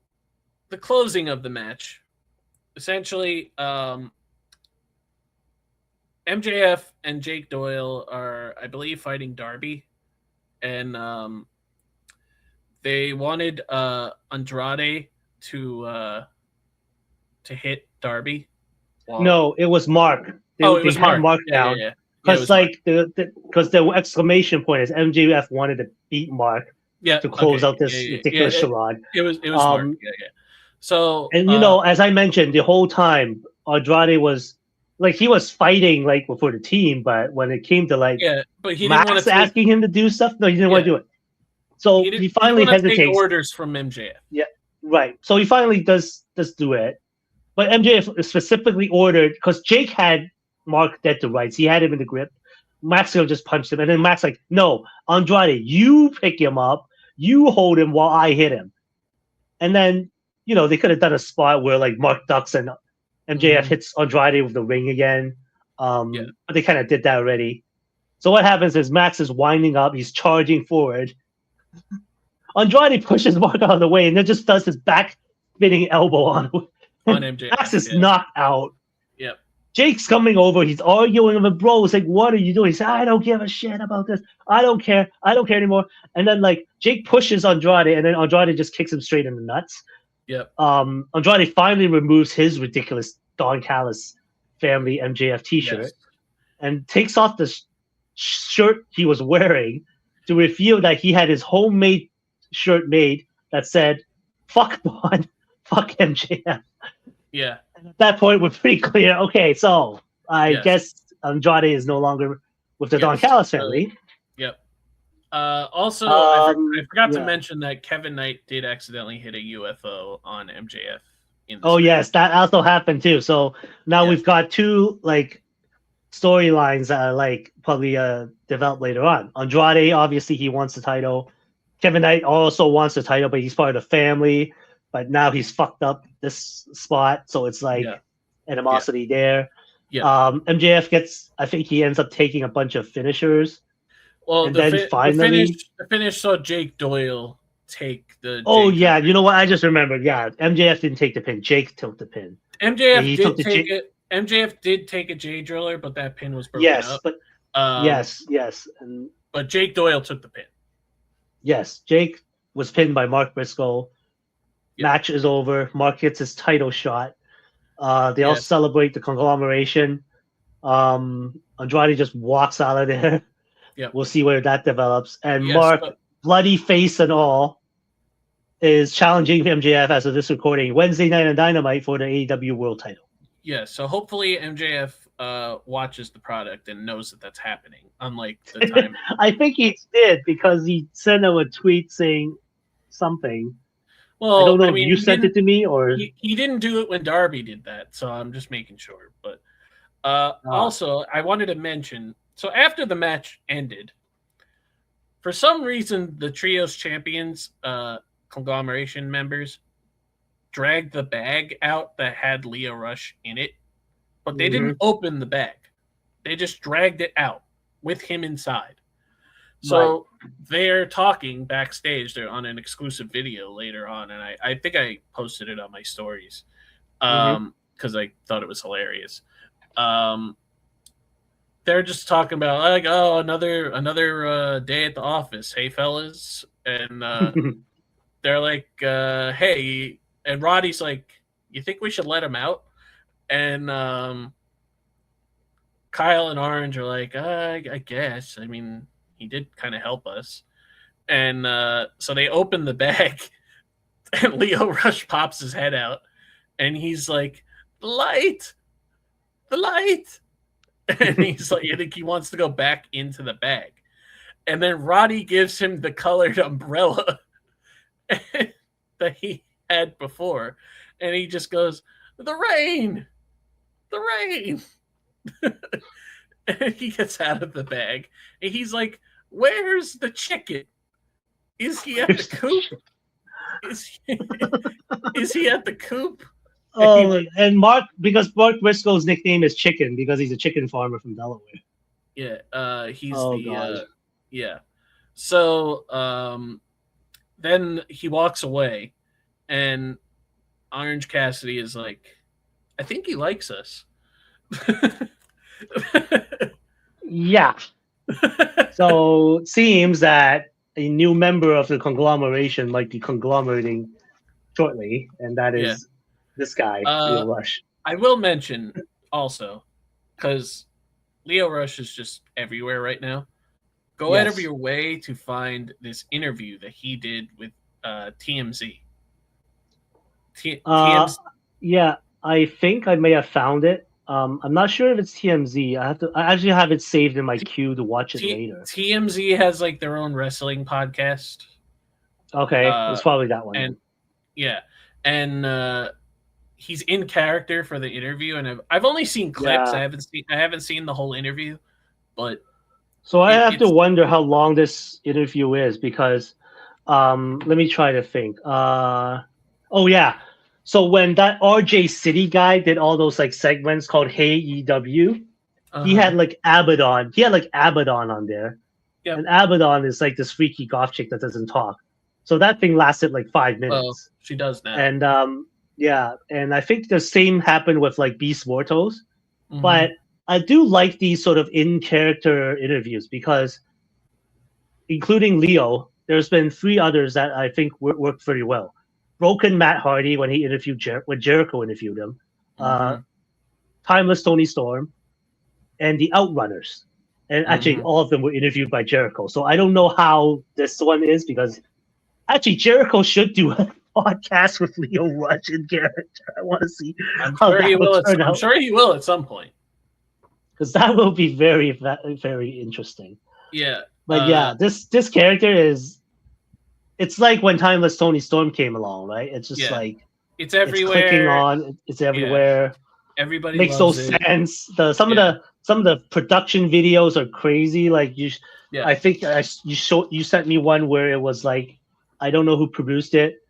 the closing of the match, essentially, MJF and Jake Doyle are, I believe, fighting Darby, and they wanted Andrade to hit Darby. No, it was Mark. It was Mark down. Because because the exclamation point is MJF wanted to beat Mark to close out this ridiculous charade. It was Mark. So as I mentioned, the whole time Andrade was he was fighting for the team, but when it came to but he Max didn't want to asking him to do stuff, no, he didn't want to do it. So he finally hesitates. Take orders from MJF. Yeah, right. So he finally does do it, but MJF specifically ordered because Jake had Mark dead to rights. He had him in the grip. Max just punched him, and then Max no, Andrade, you pick him up, you hold him while I hit him, and then they could have done a spot where Mark ducks and MJF hits Andrade with the ring again. But they kind of did that already. So what happens is Max is winding up. He's charging forward. Andrade pushes Mark out of the way and then just does his back spinning elbow on MJF. Max is knocked out. Yep. Jake's coming over. He's arguing with him, bro. It's like, what are you doing? He said, I don't give a shit about this. I don't care. I don't care anymore. And then like Jake pushes Andrade, and then Andrade just kicks him straight in the nuts. Yep. Andrade finally removes his ridiculous Don Callis family MJF T-shirt and takes off the shirt he was wearing to reveal that he had his homemade shirt made that said, "Fuck Don, fuck MJF." Yeah. And at that point, we're pretty clear. Okay, so I guess Andrade is no longer with the Don Callis family. Yep. Also, I forgot to mention that Kevin Knight did accidentally hit a UFO on MJF. Yes, that also happened too. So now we've got two like storylines that are like probably developed later on. Andrade, obviously, he wants the title. Kevin Knight also wants the title, but he's part of the family. But now he's fucked up this spot, so it's like animosity there. Yeah. MJF gets, I think he ends up taking a bunch of finishers. Well, and then finally, the finish saw Jake Doyle take the. You know what? I just remembered. Yeah, MJF didn't take the pin. Jake took the pin. MJF did take it. MJF did take a J driller, but that pin was broken up. But yes, but Jake Doyle took the pin. Yes, Jake was pinned by Mark Briscoe. Match is over. Mark gets his title shot. They all celebrate the conglomeration. Andrade just walks out of there. Yep. We'll see where that develops. And Mark, bloody face and all, is challenging MJF as of this recording Wednesday night on Dynamite for the AEW World Title. Yeah, so hopefully MJF watches the product and knows that that's happening, unlike the time. I think he did because he sent him a tweet saying something. Well, I don't know if you sent it to me or he didn't do it when Darby did that, so I'm just making sure. But also, I wanted to mention, so after the match ended, for some reason, the Trios Champions conglomeration members dragged the bag out that had Lio Rush in it, but they didn't open the bag. They just dragged it out with him inside. So they're talking backstage. They're on an exclusive video later on, and I think I posted it on my stories because I thought it was hilarious. They're just talking about like, oh, another day at the office. Hey, fellas, and they're like, hey, and Roddy's like, you think we should let him out? And Kyle and Orange are like, I guess. I mean, he did kind of help us. And so they open the bag, and Lio Rush pops his head out, and he's like, the light. And he's like, I think he wants to go back into the bag. And then Roddy gives him the colored umbrella that he had before. And he just goes, the rain. And he gets out of the bag. And he's like, where's the chicken? Is he at the coop? Is he at the coop? And because Mark Briscoe's nickname is Chicken because he's a chicken farmer from Delaware. Yeah, he's yeah. So then he walks away, and Orange Cassidy is like, I think he likes us. Yeah. So it seems that a new member of the conglomeration might be conglomerating shortly, and that is this guy, Lio Rush. I will mention also, because Lio Rush is just everywhere right now. Go out of your way to find this interview that he did with TMZ. TMZ. Yeah, I think I may have found it. I'm not sure if it's TMZ. I actually have it saved in my queue to watch it later. TMZ has like their own wrestling podcast. Okay, it's probably that one. And he's in character for the interview, and I've only seen clips. I haven't seen the whole interview, but so I have to wonder how long this interview is because let me try to think. So when that RJ City guy did all those like segments called Hey EW, he had like Abaddon. He had like Abaddon on there. Yep. And Abaddon is like this freaky goth chick that doesn't talk. So that thing lasted like 5 Well, minutes. she does now. And and I think the same happened with like Beast Mortals. Mhm. But I do like these sort of in-character interviews because, including Leo, there's been 3 others that I think worked very well. Broken Matt Hardy when he interviewed when Jericho interviewed him, Mhm. Timeless Tony Storm, and the Outrunners. And actually, Mhm. all of them were interviewed by Jericho. So I don't know how this one is because actually Jericho should do a podcast with Leo Rush in character. I want to see I'm how sure that he will will. turn I'm out sure he will at some point. because that will be very, very interesting. Yeah. But yeah, this character is. It's like when Timeless Tony Storm came along, right? It's just like it's it's clicking everywhere. on. It's everywhere. Everybody Makes no loves it. sense. Some of the production videos are crazy. Like Yeah. I think you sent me one where it was like I don't know who produced it.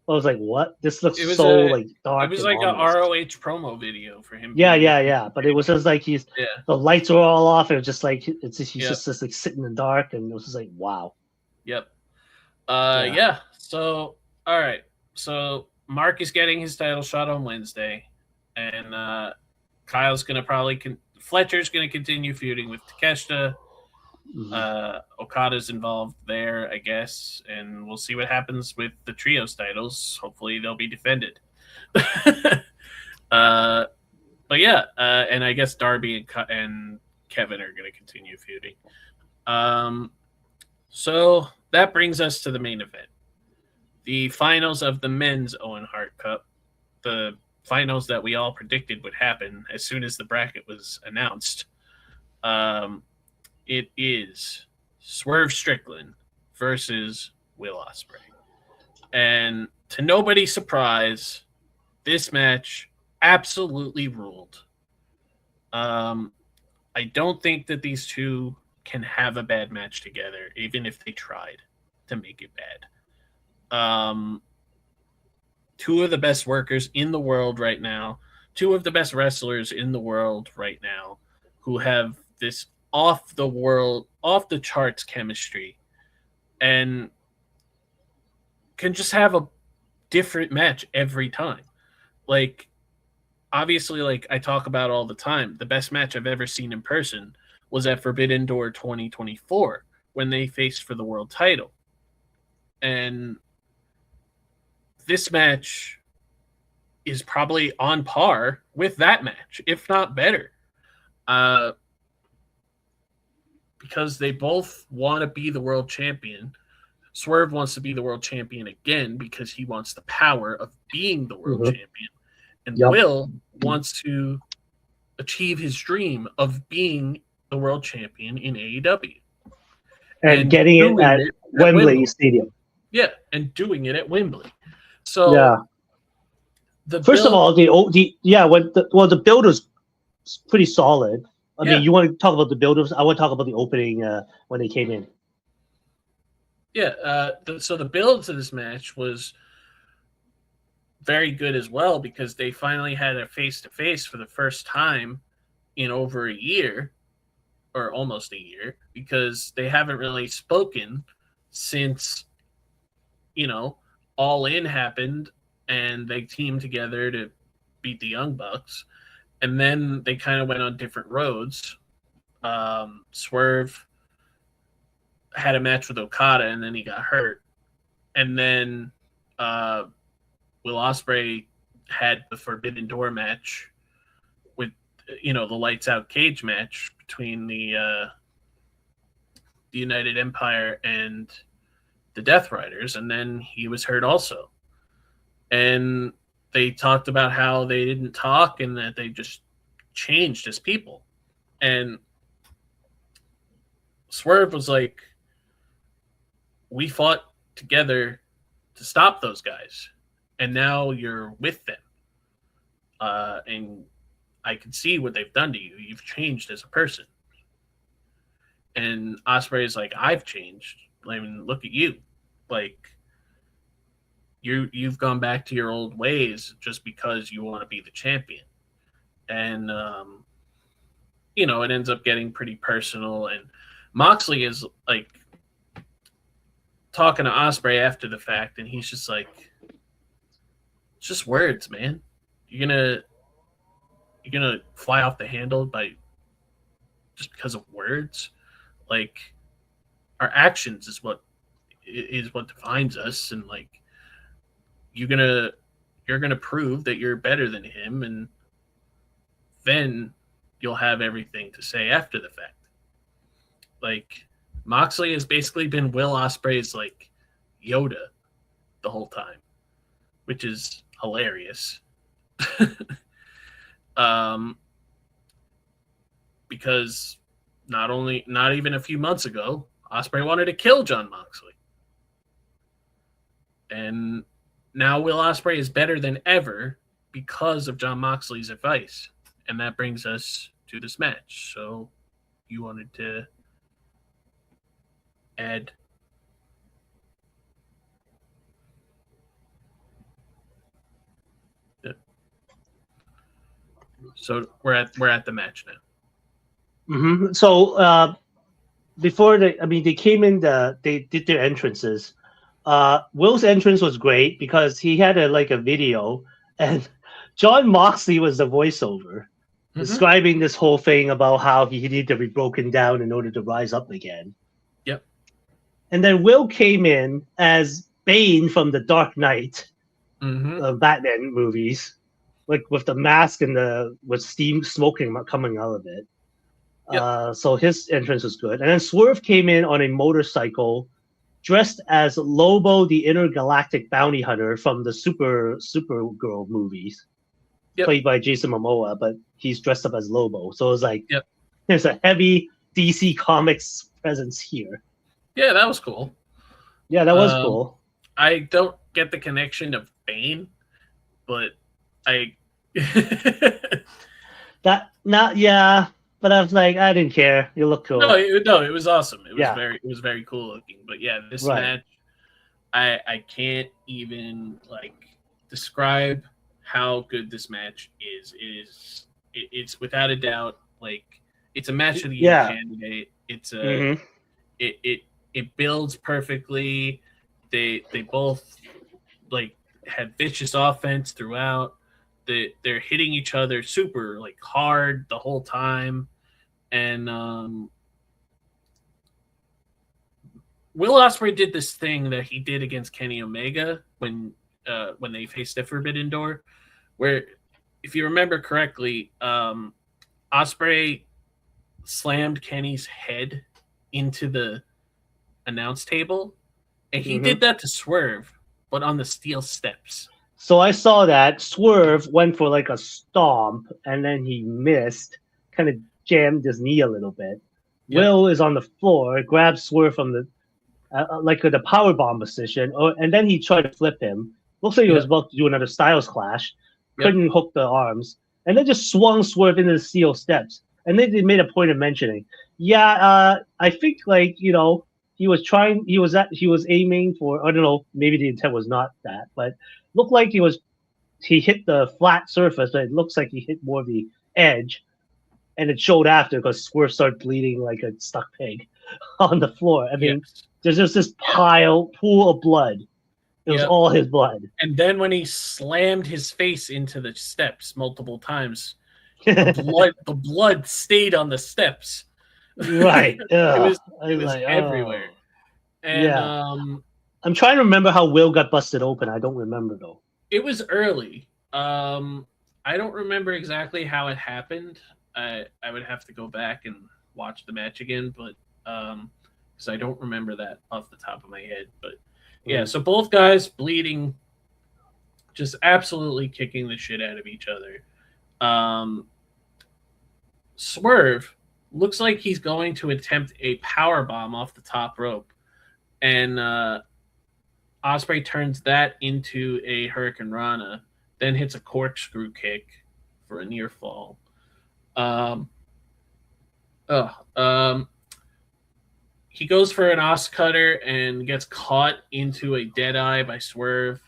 I was like, what? This looks It was so a. like dark. It was and like a ominous. ROH promo video for him. Yeah. But it was just like the lights were all off. It was just like he's just like sitting in the dark, and it was just like wow. Yep. So all right. So Mark is getting his title shot on Wednesday, and Kyle's gonna probably Fletcher's gonna continue feuding with Takeshita. Okada's involved there, I guess, and we'll see what happens with the trios titles. Hopefully, they'll be defended. But yeah, and I guess Darby and Kevin are going to continue feuding. So that brings us to the main event, the finals of the men's Owen Hart Cup, the finals that we all predicted would happen as soon as the bracket was announced. It is Swerve Strickland versus Will Ospreay. And to nobody's surprise, this match absolutely ruled. I don't think that these two can have a bad match together, even if they tried to make it bad. Two of the best workers in the world right now, two of the best wrestlers in the world right now, who have this off the charts chemistry and can just have a different match every time. Like, obviously, like I talk about all the time, the best match I've ever seen in person was at Forbidden Door 2024 when they faced for the world title. And this match is probably on par with that match, if not better. Because they both want to be the world champion. Swerve wants to be the world champion again because he wants the power of being the world champion. And Will wants to achieve his dream of being the world champion in AEW. And getting it at Wembley Stadium. Yeah, and doing it at Wembley. So first of all, the build was pretty solid. I mean, you want to talk about the builders? I want to talk about the opening when they came in. Yeah, so the build to this match was very good as well because they finally had a face-to-face for the first time in over a year, or almost a year, because they haven't really spoken since, All In happened and they teamed together to beat the Young Bucks. And then they kind of went on different roads. Swerve had a match with Okada and then he got hurt. And then Will Ospreay had the Forbidden Door match with, the lights out cage match between the United Empire and the Death Riders. And then he was hurt also. And they talked about how they didn't talk and that they just changed as people. And Swerve was like, we fought together to stop those guys. And now you're with them. And I can see what they've done to you. You've changed as a person. And Ospreay is like, I've changed. I mean, look at you. Like, you've gone back to your old ways just because you want to be the champion. And, it ends up getting pretty personal. And Moxley is, like, talking to Ospreay after the fact, and he's just like, "It's just words, man. You're gonna fly off the handle by just because of words. Like, our actions is what defines us, and like, you're gonna prove that you're better than him, and then you'll have everything to say after the fact." Like, Moxley has basically been Will Ospreay's like Yoda the whole time, which is hilarious. Because not even a few months ago, Ospreay wanted to kill Jon Moxley, and now Will Ospreay is better than ever because of Jon Moxley's advice, and that brings us to this match. So, you wanted to add? Yeah. So we're at the match now. Mm-hmm. So before they came in. They did their entrances. Will's entrance was great because he had a video, and Jon Moxley was the voiceover describing this whole thing about how he needed to be broken down in order to rise up again. Yep. And then Will came in as Bane from the Dark Knight Batman movies, like with the mask and with steam smoking coming out of it. Yep. So his entrance was good. And then Swerve came in on a motorcycle dressed as Lobo, the intergalactic bounty hunter from the Supergirl movies, played by Jason Momoa, but he's dressed up as Lobo. So it was like, there's a heavy DC Comics presence here. Yeah, that was cool. Yeah, that was cool. I don't get the connection of Bane, but I... But I was like, I didn't care. You look cool. No, it was awesome. It was very cool looking. But yeah, this match, I can't even like describe how good this match is. It's without a doubt like it's a match of the year candidate. It's a it builds perfectly. They both like have vicious offense throughout. They're hitting each other super like hard the whole time, and Will Ospreay did this thing that he did against Kenny Omega when they faced the Forbidden Door, where if you remember correctly, Ospreay slammed Kenny's head into the announce table, and he did that to Swerve, but on the steel steps. So I saw that Swerve went for like a stomp, and then he missed, kind of jammed his knee a little bit. Yep. Will is on the floor, grabs Swerve from the the power bomb position, and then he tried to flip him. Looks like he was about to do another Styles Clash. Couldn't hook the arms, and then just swung Swerve into the steel steps. And then they made a point of mentioning, I think he was aiming for, I don't know, maybe the intent was not that, but looked like he hit the flat surface, but it looks like he hit more of the edge, and it showed after because Swerve started bleeding like a stuck pig on the floor. I mean, there's just this pool of blood. It was all his blood. And then when he slammed his face into the steps multiple times, the blood stayed on the steps. Right. It was everywhere. And I'm trying to remember how Will got busted open. I don't remember though. It was early. I don't remember exactly how it happened. I would have to go back and watch the match again, but because I don't remember that off the top of my head. But yeah, so both guys bleeding, just absolutely kicking the shit out of each other. Swerve looks like he's going to attempt a power bomb off the top rope, and Ospreay turns that into a Hurricane Rana, then hits a corkscrew kick for a near fall. He goes for an Os Cutter and gets caught into a Deadeye by Swerve.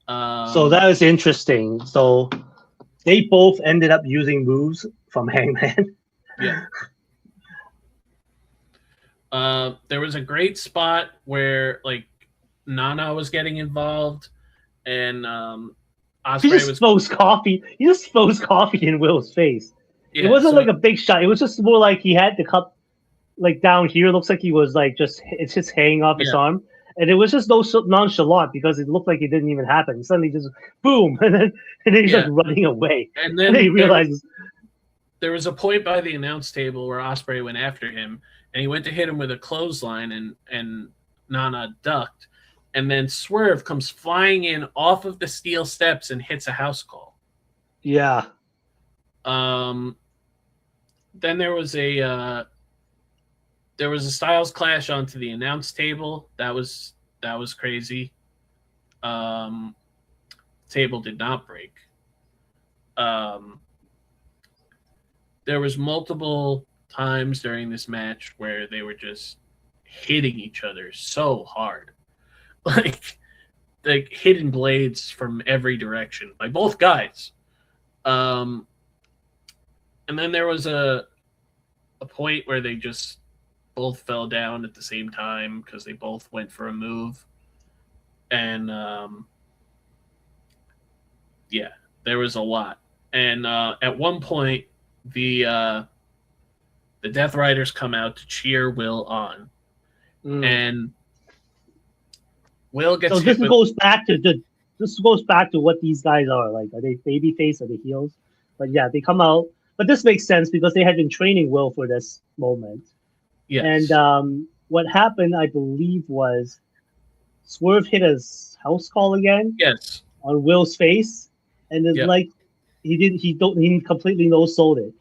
So that was interesting. So they both ended up using moves from Hangman. Yeah. There was a great spot where like Nana was getting involved, and He Osprey just was throws coffee. He just throws coffee in Will's face. It yeah. wasn't So like a big shot. It was just more like he had the cup like down here. Looks like he was like it's just hanging off his yeah, arm, and it was just no nonchalant because it looked like it didn't even happen. Suddenly, just boom, and then he's like yeah, running away, and and then he then realizes, there was a point by the announce table where Osprey went after him, and he went to hit him with a clothesline, and Nana ducked, and then Swerve comes flying in off of the steel steps and hits a house call. yeah, Um, then there was a Styles Clash onto the announce table. That was crazy. Table did not break. Um, there was multiple times during this match where they were just hitting each other so hard, like hitting blades from every direction by both guys. And then there was a point where they just both fell down at the same time because they both went for a move, and yeah, there was a lot. And at one point, the Death Riders come out to cheer Will on, and Will gets So hit this with goes back to what these guys are like. Are they babyface? Are they heels? But yeah, they come out. But this makes sense because they had been training Will for this moment. And yes, what happened, I believe, was Swerve hit his house call again yes, on Will's face, and it's yep, like he completely no sold it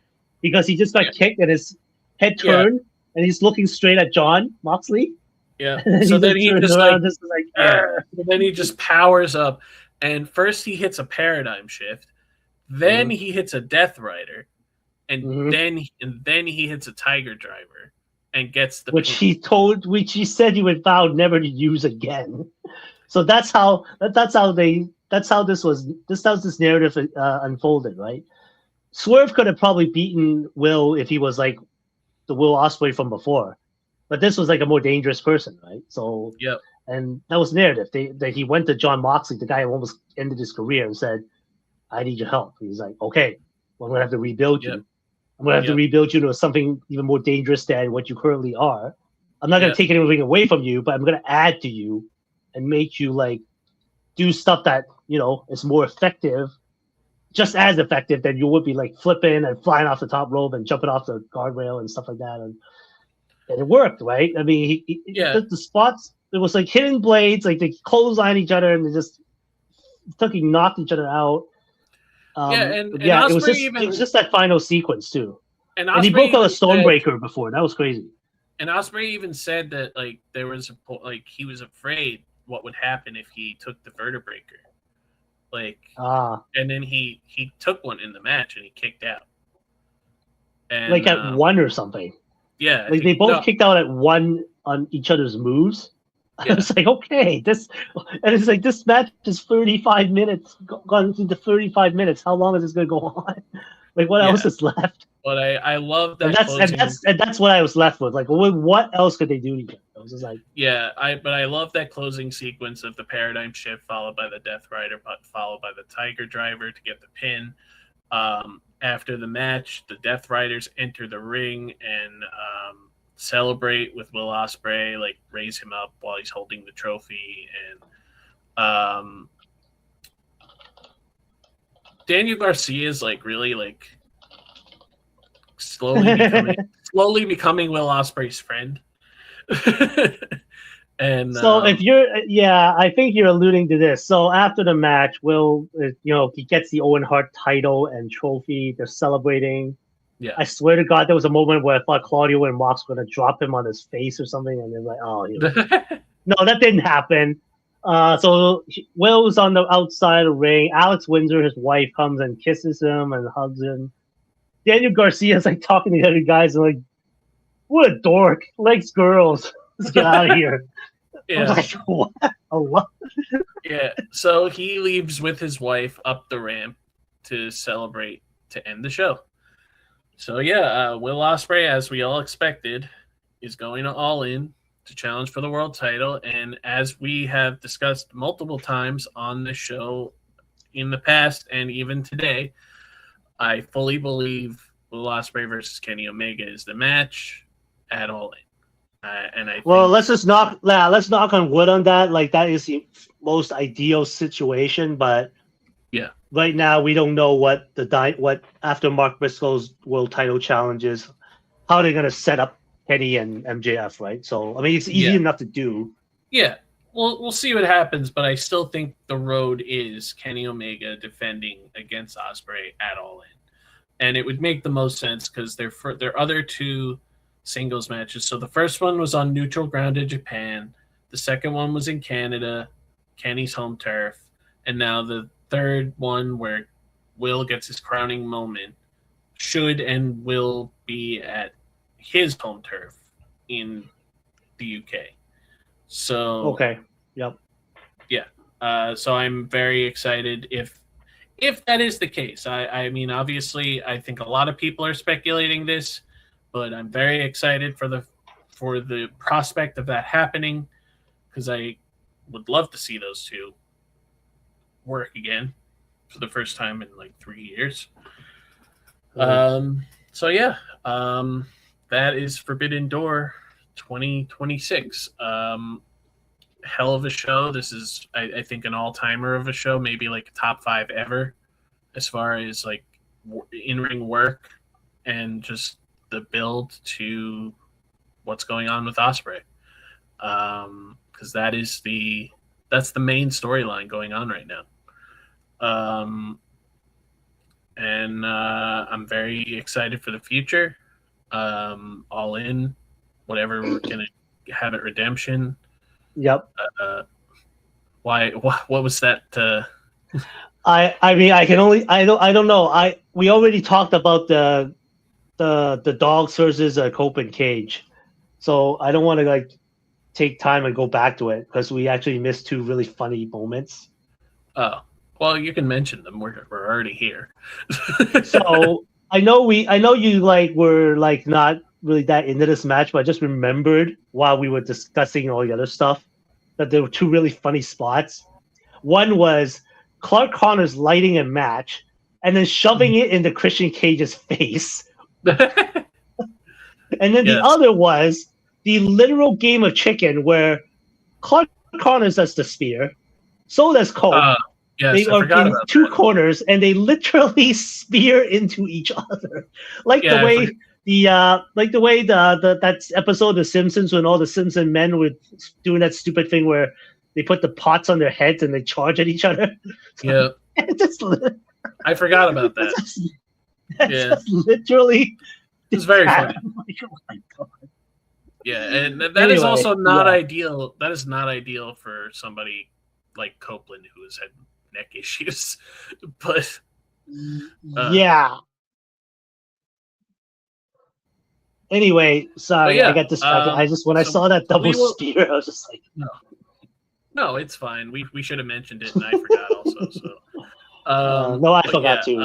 because he just got yeah, kicked and his head yeah, turned and he's looking straight at John Moxley, yeah. and then So he then just he turns just around, like just like, yeah, "Arr!" then he just powers up, and first he hits a paradigm shift, then Mhm, he hits a Death Rider, and mhm. then he hits a Tiger Driver and gets the which pin. he said he would vow never to use again. So that's how this narrative unfolded, right? Swerve could have probably beaten Will if he was like the Will Ospreay from before, but this was like a more dangerous person, right? So, Yep, and that was the narrative. That he went to John Moxley, the guy who almost ended his career, and said, "I need your help." He's like, "Okay, well, I'm gonna have to rebuild yep, you. I'm gonna have to yep, rebuild you to something even more dangerous than what you currently are. I'm not gonna yep, take anything away from you, but I'm gonna add to you and make you like do stuff that is more effective, just as effective than you would be like flipping and flying off the top rope and jumping off the guardrail and stuff like that." And it worked, right? I mean, yeah, the spots, it was like hitting blades, like they clothesline each other and they just fucking knocked each other out. yeah. But And yeah, it Osprey was just that final sequence too. and And he Osprey broke out a even said Stonebreaker before. That was crazy. and Osprey even said that like there was like he was afraid what would happen if he took the vertebraker, like, Ah, and then he took one in the match and he kicked out. like And at one or something. yeah, I Like think they both no, kicked out at one on each other's moves. I yeah, was like, okay, and it's like this match is 35 minutes, gone into 35 minutes. How long is this going to go on? Like, what else yeah. is left? But I love And that closing. that's what I was left with. Like, what else could they do to each other? I was just like, Yeah, I love that closing sequence of the paradigm shift followed by the Death Rider, but followed by the Tiger Driver to get the pin. After the match, the Death Riders enter the ring and celebrate with Will Ospreay, like raise him up while he's holding the trophy, and Daniel Garcia is like really like slowly becoming Will Ospreay's friend. And so if yeah, I think you're alluding to this. So after the match, Will, he gets the Owen Hart title and trophy. They're celebrating. yeah, I swear to God, there was a moment where I thought Claudio and Mox were going to drop him on his face or something, and they're like, "Oh, no, that didn't happen." So Will's on the outside of the ring. Alex Windsor, his wife, comes and kisses him and hugs him. Daniel Garcia's like talking to the other guys and like, "What a dork! Likes girls. Let's get out of here." I was yeah, like, "What? A what?" yeah. So he leaves with his wife up the ramp to celebrate to end the show. So yeah, Will Ospreay, as we all expected, is going to All In to challenge for the world title. And as we have discussed multiple times on this show in the past and even today, I fully believe Will Ospreay versus Kenny Omega is the match at All In. And I think, let's knock on wood on that. Like, that is the most ideal situation, but yeah, right now we don't know what after Mark Briscoe's world title challenges, how they're gonna set up Kenny and MJF, right? So I mean, it's easy enough to do. Yeah, we'll see what happens, but I still think the road is Kenny Omega defending against Ospreay at All In, and it would make the most sense because their other two singles matches. So the first one was on neutral ground in Japan, the second one was in Canada, Kenny's home turf, and now the third one where Will gets his crowning moment should and will be at his home turf in the UK. So okay, yep, yeah. So I'm very excited if that is the case. I mean, obviously, I think a lot of people are speculating this, but I'm very excited for the prospect of that happening because I would love to see those two work again for the first time in like 3 years. So yeah, that is Forbidden Door 2026. Hell of a show. This is, I think, an all-timer of a show, maybe like a top 5 ever as far as like in-ring work and just the build to what's going on with Ospreay. Because that's the main storyline going on right now. And I'm very excited for the future. All In, whatever we're gonna have at Redemption. yep. Why? What was that? I mean, I don't know. We already talked about the dogs versus a Copen cage, so I don't want to like take time and go back to it because we actually missed 2 really funny moments. Oh, well, you can mention them. We're already here. So I know you like were like not really that into this match, but I just remembered while we were discussing all the other stuff that there were 2 really funny spots. One was Clark Connors lighting a match and then shoving it into Christian Cage's face. And then the other was the literal game of chicken where Clark Connors does the spear, so does Cole. Yes, they are in 2 corners and they literally spear into each other, like the way that episode of The Simpsons when all the Simpson men were doing that stupid thing where they put the pots on their heads and they charge at each other. Yeah, I forgot about that. That's just literally. It's very funny. Like, oh my God. Yeah, and that is also not ideal. That is not ideal for somebody like Copeland who has had neck issues. But yeah. Anyway, sorry, I got distracted. I saw that double spear, I was just like, no, it's fine. We should have mentioned it, and I forgot also. So, no, I forgot too.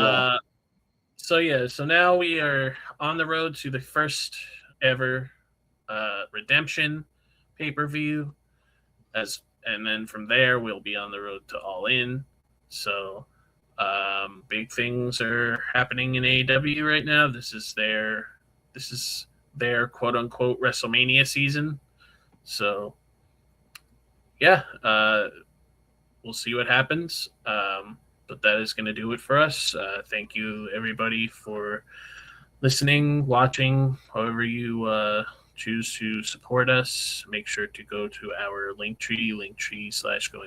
So now we are on the road to the first ever Redemption pay-per-view, and then from there we'll be on the road to All In. So big things are happening in AEW right now. This is their quote unquote WrestleMania season. So yeah, we'll see what happens. But that is going to do it for us. Thank you, everybody, for listening, watching, however you choose to support us. Make sure to go to our linktree/Going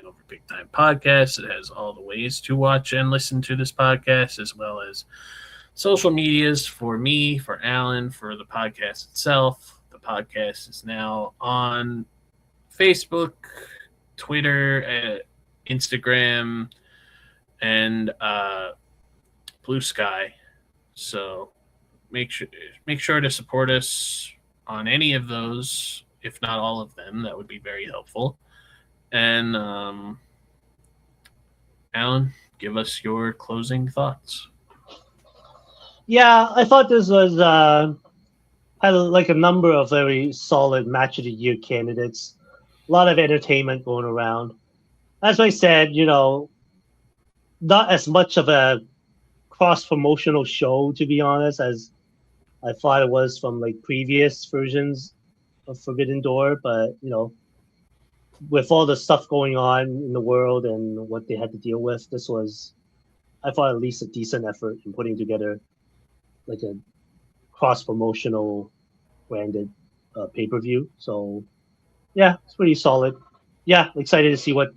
Over Big Time podcast. It has all the ways to watch and listen to this podcast, as well as social medias for me, for Alan, for the podcast itself. The podcast is now on Facebook, Twitter, Instagram, and Blue Sky. So make sure to support us on any of those, if not all of them. That would be very helpful. And Alan, give us your closing thoughts. Yeah, I thought this was. I had like a number of very solid match of the year candidates. A lot of entertainment going around. As I said, not as much of a cross promotional show, to be honest, as I thought it was from like previous versions of Forbidden Door. But with all the stuff going on in the world and what they had to deal with, this was, I thought, at least a decent effort in putting together like a cross promotional branded pay-per-view. So yeah, it's pretty solid. Yeah, excited to see what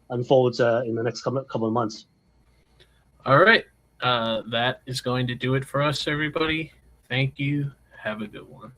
unfolds in the next couple of months. All right. That is going to do it for us, everybody. Thank you. Have a good one.